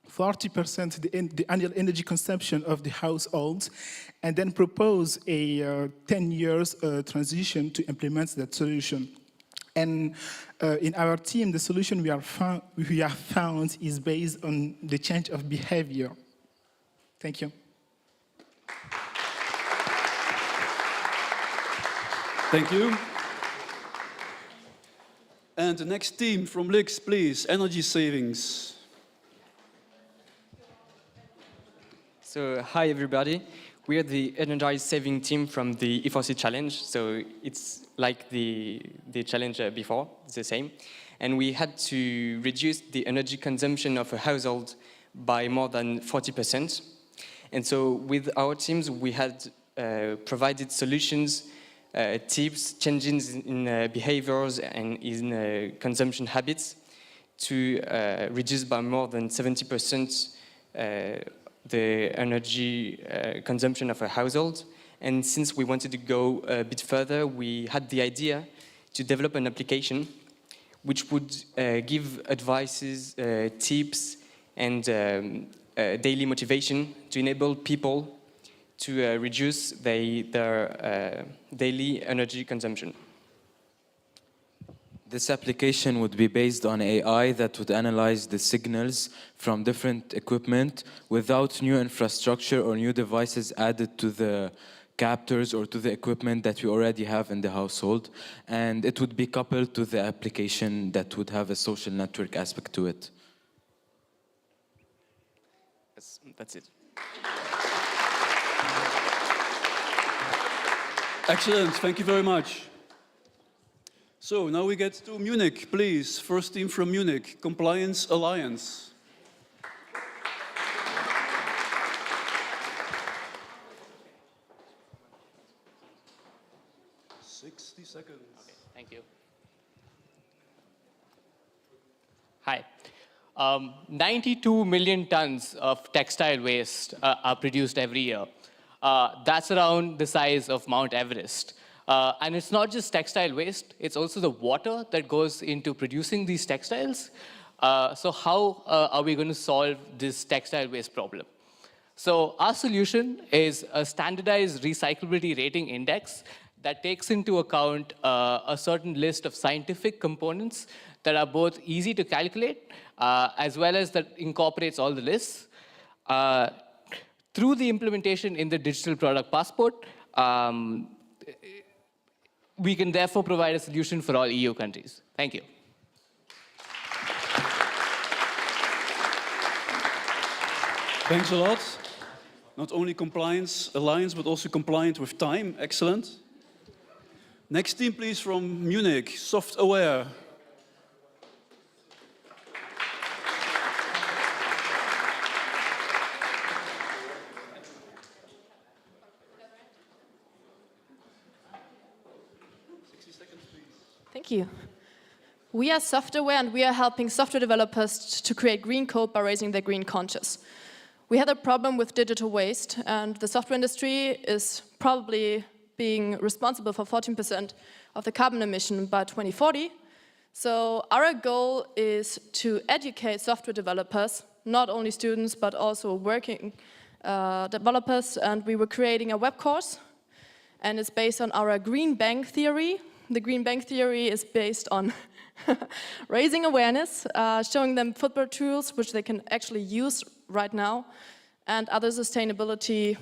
40% the annual energy consumption of the households, and then propose a 10 years transition to implement that solution. And in our team, the solution we have found is based on the change of behavior. Thank you. Thank you. And the next team from Lix, please, energy savings. So, hi everybody. We are the energy saving team from the E4C challenge. So it's like the challenge before, it's the same. And we had to reduce the energy consumption of a household by more than 40%. And so with our teams, we had provided solutions, tips, changes in behaviors and in consumption habits to reduce by more than 70% the energy consumption of a household. And since we wanted to go a bit further, we had the idea to develop an application which would give advices, tips, and daily motivation to enable people to reduce their daily energy consumption. This application would be based on AI that would analyze the signals from different equipment without new infrastructure or new devices added to the captors or to the equipment that we already have in the household. And it would be coupled to the application that would have a social network aspect to it. That's it. Excellent, thank you very much. So now we get to Munich, please. First team from Munich, Compliance Alliance. $60 seconds. Okay, thank you. Hi. 92 million tons of textile waste are produced every year. That's around the size of Mount Everest. And it's not just textile waste, it's also the water that goes into producing these textiles. So how are we going to solve this textile waste problem? So our solution is a standardized recyclability rating index that takes into account a certain list of scientific components that are both easy to calculate, as well as that incorporates all the lists. Through the implementation in the digital product passport, we can therefore provide a solution for all EU countries. Thank you. Thanks a lot. Not only Compliance Alliance, but also compliant with time. Excellent. Next team, please, from Munich, Soft Aware. Thank you. We are software, and we are helping software developers to create green code by raising their green conscious. We had a problem with digital waste, and the software industry is probably being responsible for 14% of the carbon emission by 2040. So our goal is to educate software developers, not only students, but also working developers, and we were creating a web course, and it's based on our green bank theory, the Green Bank theory is based on raising awareness, showing them football tools which they can actually use right now, and other sustainability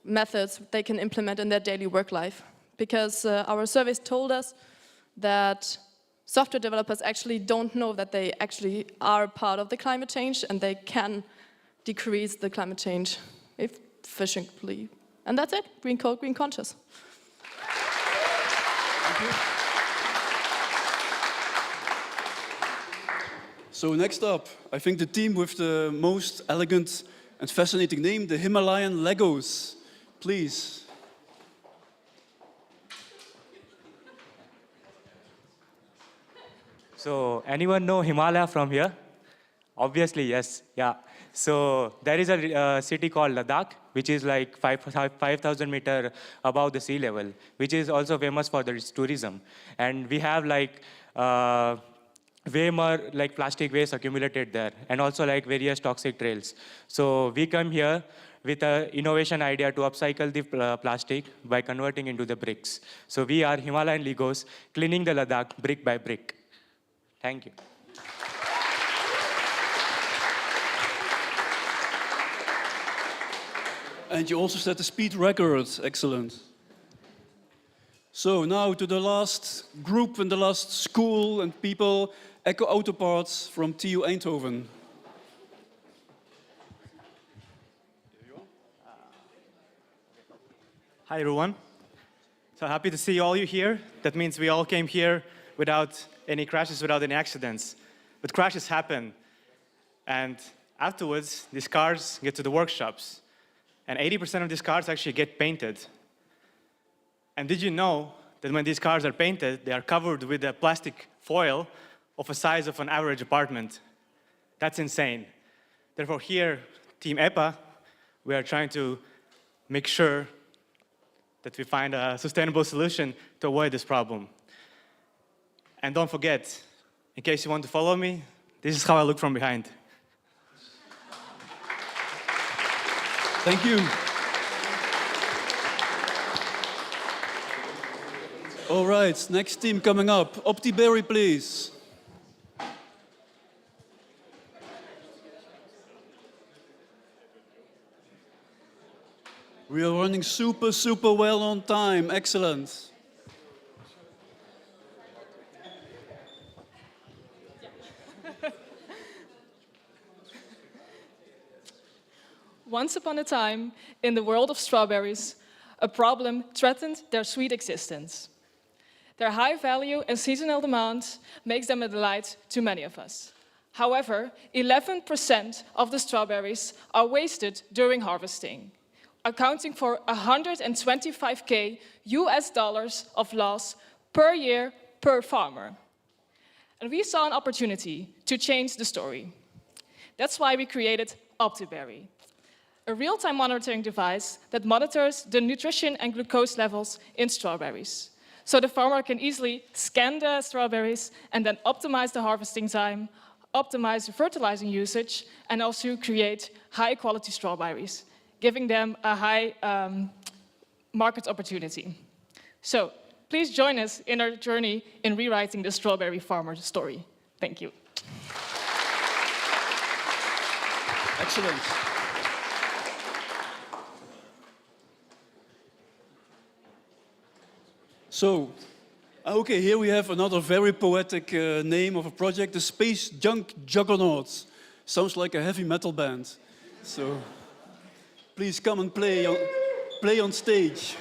methods they can implement in their daily work life. Because our surveys told us that software developers actually don't know that they actually are part of the climate change and they can decrease the climate change efficiently. And that's it, green code, green conscious. Thank you. So next up, I think the team with the most elegant and fascinating name, the Himalayan Legos. Please. So anyone know Himalaya from here? Obviously, yes. Yeah. So there is a city called Ladakh, which is like 5,000 meters above the sea level, which is also famous for its tourism. And we have like way more like plastic waste accumulated there, and also like various toxic trails. So we come here with an innovation idea to upcycle the plastic by converting into the bricks. So we are Himalayan Legos cleaning the Ladakh brick by brick. Thank you. And you also set a speed record. Excellent. So now to the last group and the last school and people, Echo Auto Parts from TU Eindhoven. Hi, everyone. So happy to see all you here. That means we all came here without any crashes, without any accidents. But crashes happen. And afterwards, these cars get to the workshops. And 80% of these cars actually get painted. And did you know that when these cars are painted, they are covered with a plastic foil of the size of an average apartment? That's insane. Therefore, here, Team EPA, we are trying to make sure that we find a sustainable solution to avoid this problem. And don't forget, in case you want to follow me, this is how I look from behind. Thank you. All right, next team coming up. Opti Berry, please. We are running super well on time. Excellent. Once upon a time, in the world of strawberries, a problem threatened their sweet existence. Their high value and seasonal demand makes them a delight to many of us. However, 11% of the strawberries are wasted during harvesting, accounting for $125K of loss per year per farmer. And we saw an opportunity to change the story. That's why we created OptiBerry, a real-time monitoring device that monitors the nutrition and glucose levels in strawberries. So the farmer can easily scan the strawberries and then optimize the harvesting time, optimize the fertilizing usage, and also create high-quality strawberries, giving them a high market opportunity. So please join us in our journey in rewriting the strawberry farmer story. Thank you. Excellent. So, okay, here we have another very poetic name of a project, the Space Junk Juggernauts. Sounds like a heavy metal band. So, please come and play on stage.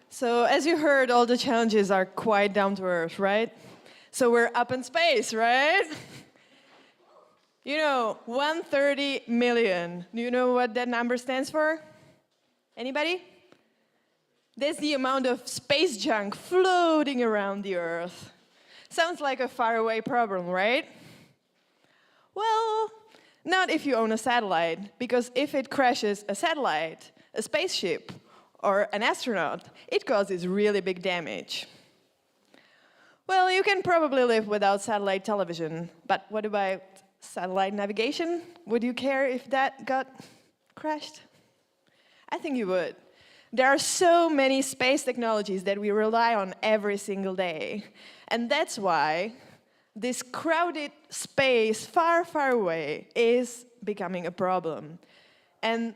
So, as you heard, all the challenges are quite down to earth, right? So we're up in space, right? You know, 130 million. Do you know what that number stands for? Anybody? That's the amount of space junk floating around the Earth. Sounds like a faraway problem, right? Well, not if you own a satellite, because if it crashes a satellite, a spaceship, or an astronaut, it causes really big damage. Well, you can probably live without satellite television, but what about satellite navigation? Would you care if that got crashed? I think you would. There are so many space technologies that we rely on every single day. And that's why this crowded space far, far away is becoming a problem. And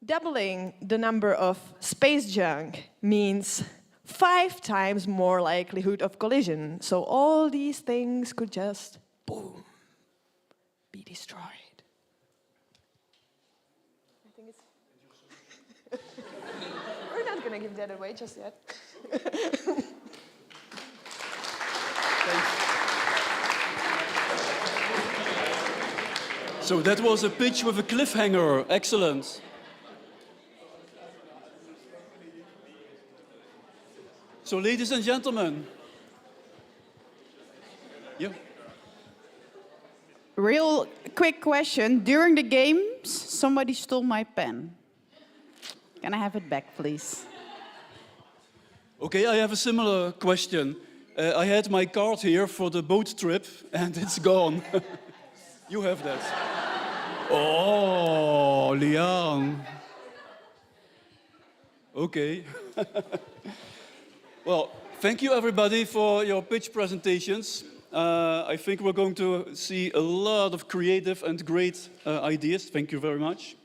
doubling the number of space junk means 5 times more likelihood of collision. So all these things could just, boom, be destroyed. I think it's... We're not going to give that away just yet. So that was a pitch with a cliffhanger. Excellent. So, ladies and gentlemen. Yeah. Real quick question. During the games, somebody stole my pen. Can I have it back, please? Okay, I have a similar question. I had my card here for the boat trip, and it's gone. You have that. Oh, Liang. Okay. Well, thank you everybody for your pitch presentations. I think we're going to see a lot of creative and great ideas. Thank you very much.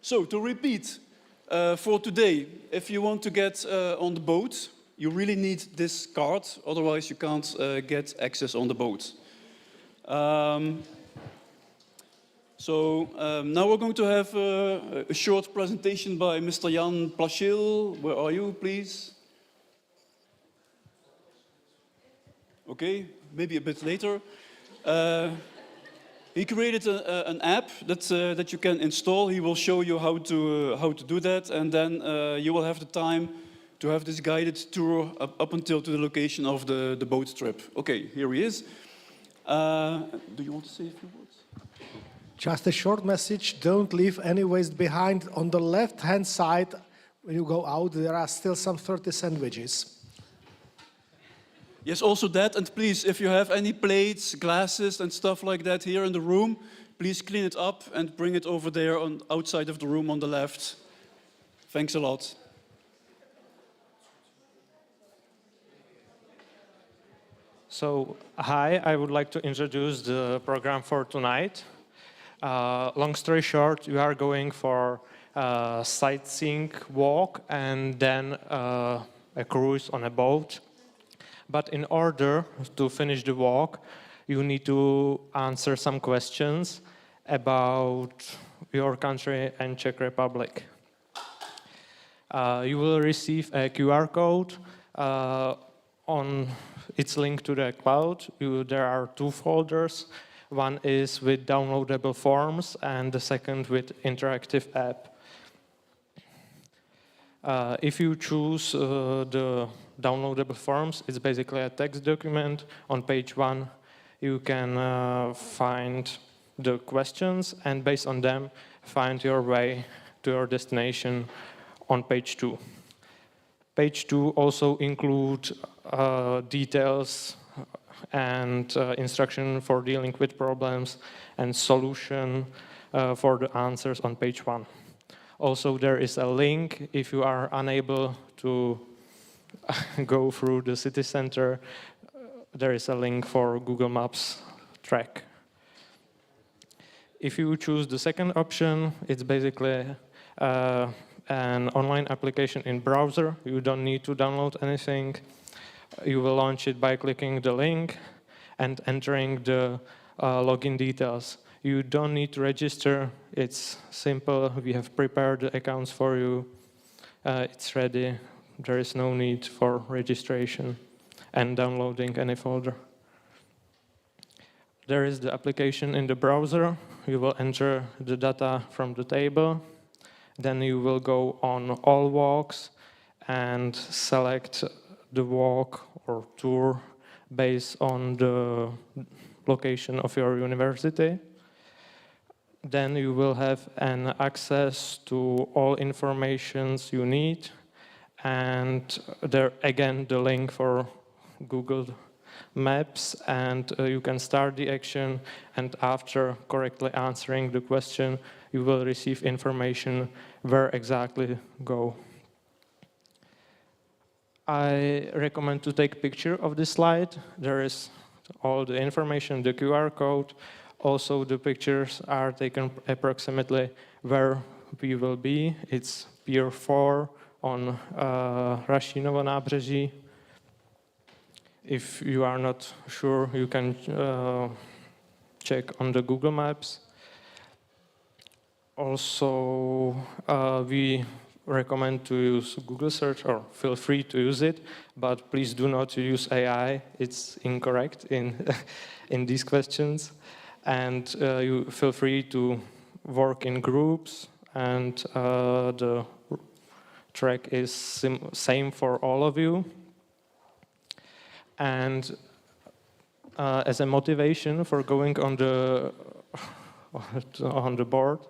So, to repeat, for today, if you want to get on the boat, you really need this card, otherwise you can't get access on the boat. Now we're going to have a short presentation by Mr. Jan Plachil. Where are you, please? Okay, maybe a bit later. He created an app that you can install. He will show you how to do that, and then you will have the time to have this guided tour up until to the location of the boat trip. Okay, here he is. Do you want to say a few words? Just a short message, don't leave any waste behind. On the left-hand side, when you go out, there are still some 30 sandwiches. Yes, also that, and please, if you have any plates, glasses, and stuff like that here in the room, please clean it up and bring it over there outside of the room on the left. Thanks a lot. So, hi, I would like to introduce the program for tonight. Long story short, we are going for a sightseeing walk and then a cruise on a boat. But in order to finish the walk, you need to answer some questions about your country and Czech Republic. You will receive a QR code on its link to the cloud. There are 2 folders. One is with downloadable forms and the second with interactive app. If you choose the downloadable forms, it's basically a text document. On page 1, you can find the questions and based on them, find your way to your destination on page 2. Page 2 also includes details and instruction for dealing with problems and solution for the answers on page 1. Also, there is a link if you are unable to go through the city center. There is a link for Google Maps track. If you choose the second option, it's basically an online application in browser. You don't need to download anything. You will launch it by clicking the link and entering the login details. You don't need to register. It's simple. We have prepared the accounts for you. It's ready. There is no need for registration and downloading any folder. There is the application in the browser. You will enter the data from the table. Then you will go on all walks and select the walk or tour based on the location of your university. Then you will have an access to all informations you need. And there again, the link for Google maps, and you can start the action, and after correctly answering the question, you will receive information where exactly go. I recommend to take a picture of this slide. There is all the information, the QR code. Also, the pictures are taken approximately where we will be. It's Pier 4 on Rašínovo nábřeží. If you are not sure, you can check on the Google Maps. Also, we recommend to use Google search, or feel free to use it, but please do not use AI. It's incorrect in, in these questions. And you feel free to work in groups, and the track is same for all of you. And as a motivation for going on the board,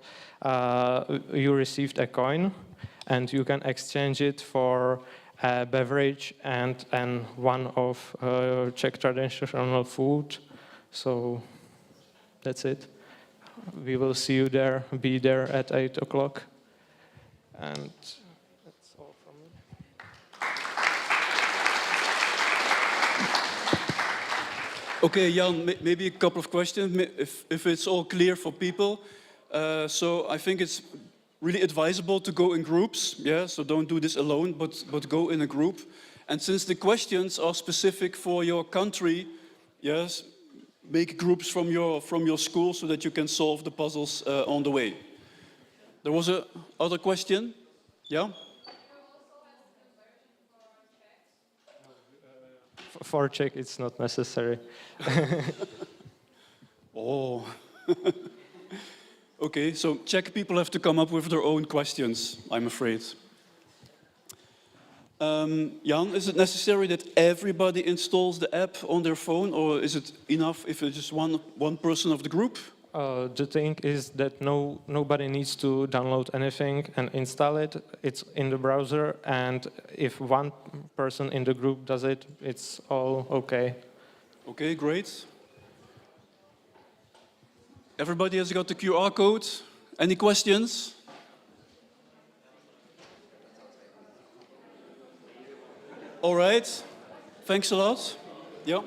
you received a coin, and you can exchange it for a beverage and one of Czech traditional food. So that's it. We will see you there, be there at 8 o'clock. And that's all from me. Okay, Jan, maybe a couple of questions, if it's all clear for people. So I think it's really advisable to go in groups, yeah? So don't do this alone, but go in a group. And since the questions are specific for your country, yes, make groups from your school so that you can solve the puzzles on the way. There was a other question, yeah? For Czech, it's not necessary. Oh. Okay, so Czech people have to come up with their own questions, I'm afraid. Jan, is it necessary that everybody installs the app on their phone, or is it enough if it's just one person of the group? The thing is that nobody needs to download anything and install it. It's in the browser, and if one person in the group does it, it's all okay. Okay, great. Everybody has got the QR code. Any questions? All right. Thanks a lot. Yeah.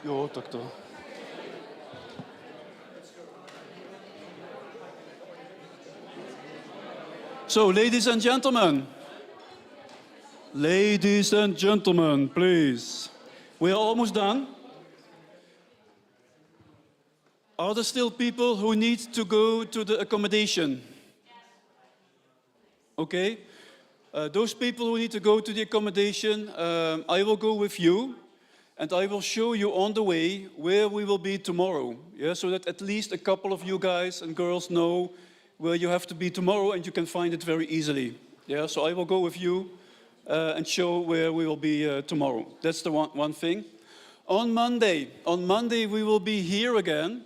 Jo, tak to. So, ladies and gentlemen, please. We are almost done. Are there still people who need to go to the accommodation? Okay. Those people who need to go to the accommodation, I will go with you, and I will show you on the way where we will be tomorrow. Yeah, so that at least a couple of you guys and girls know where you have to be tomorrow, and you can find it very easily. Yeah, so I will go with you and show where we will be tomorrow. That's the one thing. On Monday we will be here again.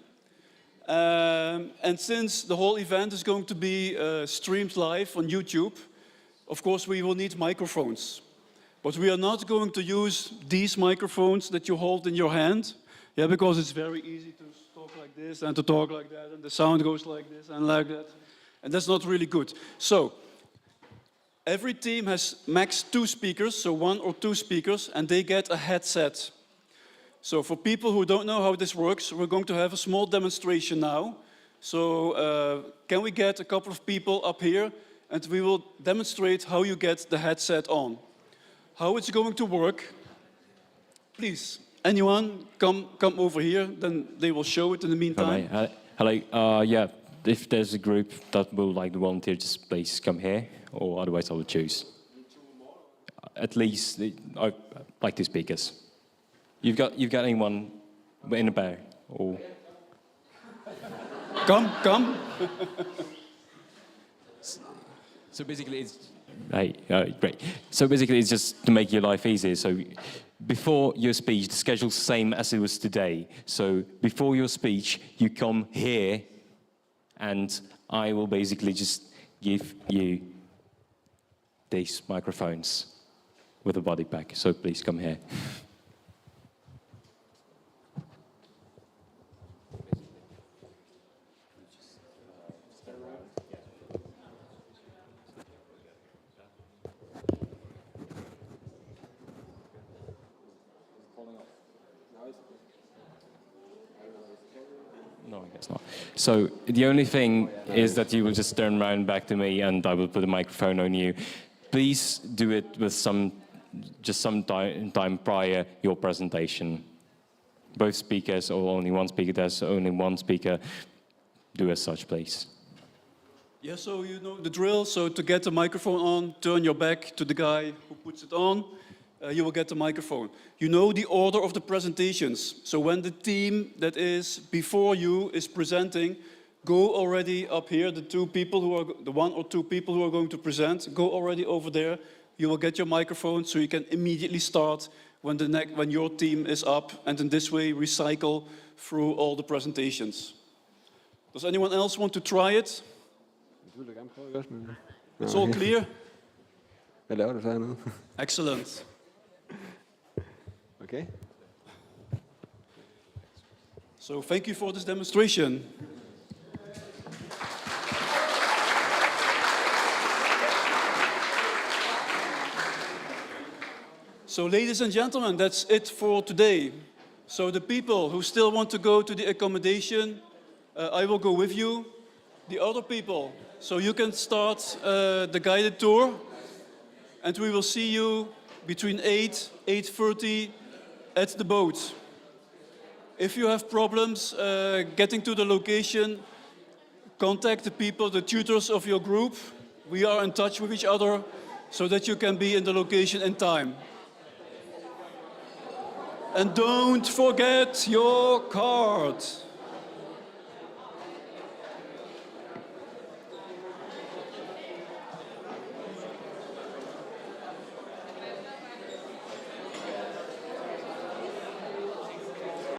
And since the whole event is going to be streamed live on YouTube, of course we will need microphones. But we are not going to use these microphones that you hold in your hand, yeah, because it's very easy to talk like this and to talk like that, and the sound goes like this and like that. And that's not really good. So, every team has max 2 speakers, so 1 or 2 speakers, and they get a headset. So for people who don't know how this works, we're going to have a small demonstration now. So can we get a couple of people up here, and we will demonstrate how you get the headset on. How it's going to work. Please, anyone come over here, then they will show it in the meantime. Hello, yeah, if there's a group that will like the volunteer, just please come here, or otherwise I will choose. At least, I like 2 speakers. You've got anyone in the back, or? Come. So basically it's... Hey, great. So basically it's just to make your life easier. So before your speech, the schedule's the same as it was today. So before your speech, you come here, and I will basically just give you these microphones with a body pack. So please come here. No, I guess not. So the only thing is that you will just turn around back to me and I will put a microphone on you. Please do it with some time prior your presentation. Both speakers or only one speaker, there's only one speaker, do as such, please. Yeah, so you know the drill. So to get the microphone on, turn your back to the guy who puts it on. You will get the microphone. You know the order of the presentations. So when the team that is before you is presenting, go already up here. The one or two people who are going to present, go already over there. You will get your microphone so you can immediately start when your team is up, and in this way recycle through all the presentations. Does anyone else want to try it? It's all clear? Excellent. Okay. So thank you for this demonstration. So ladies and gentlemen, that's it for today. So the people who still want to go to the accommodation, I will go with you. The other people, so you can start the guided tour, and we will see you between 8:30 at the boat. If you have problems getting to the location, contact the people, the tutors of your group. We are in touch with each other so that you can be in the location in time. And don't forget your card.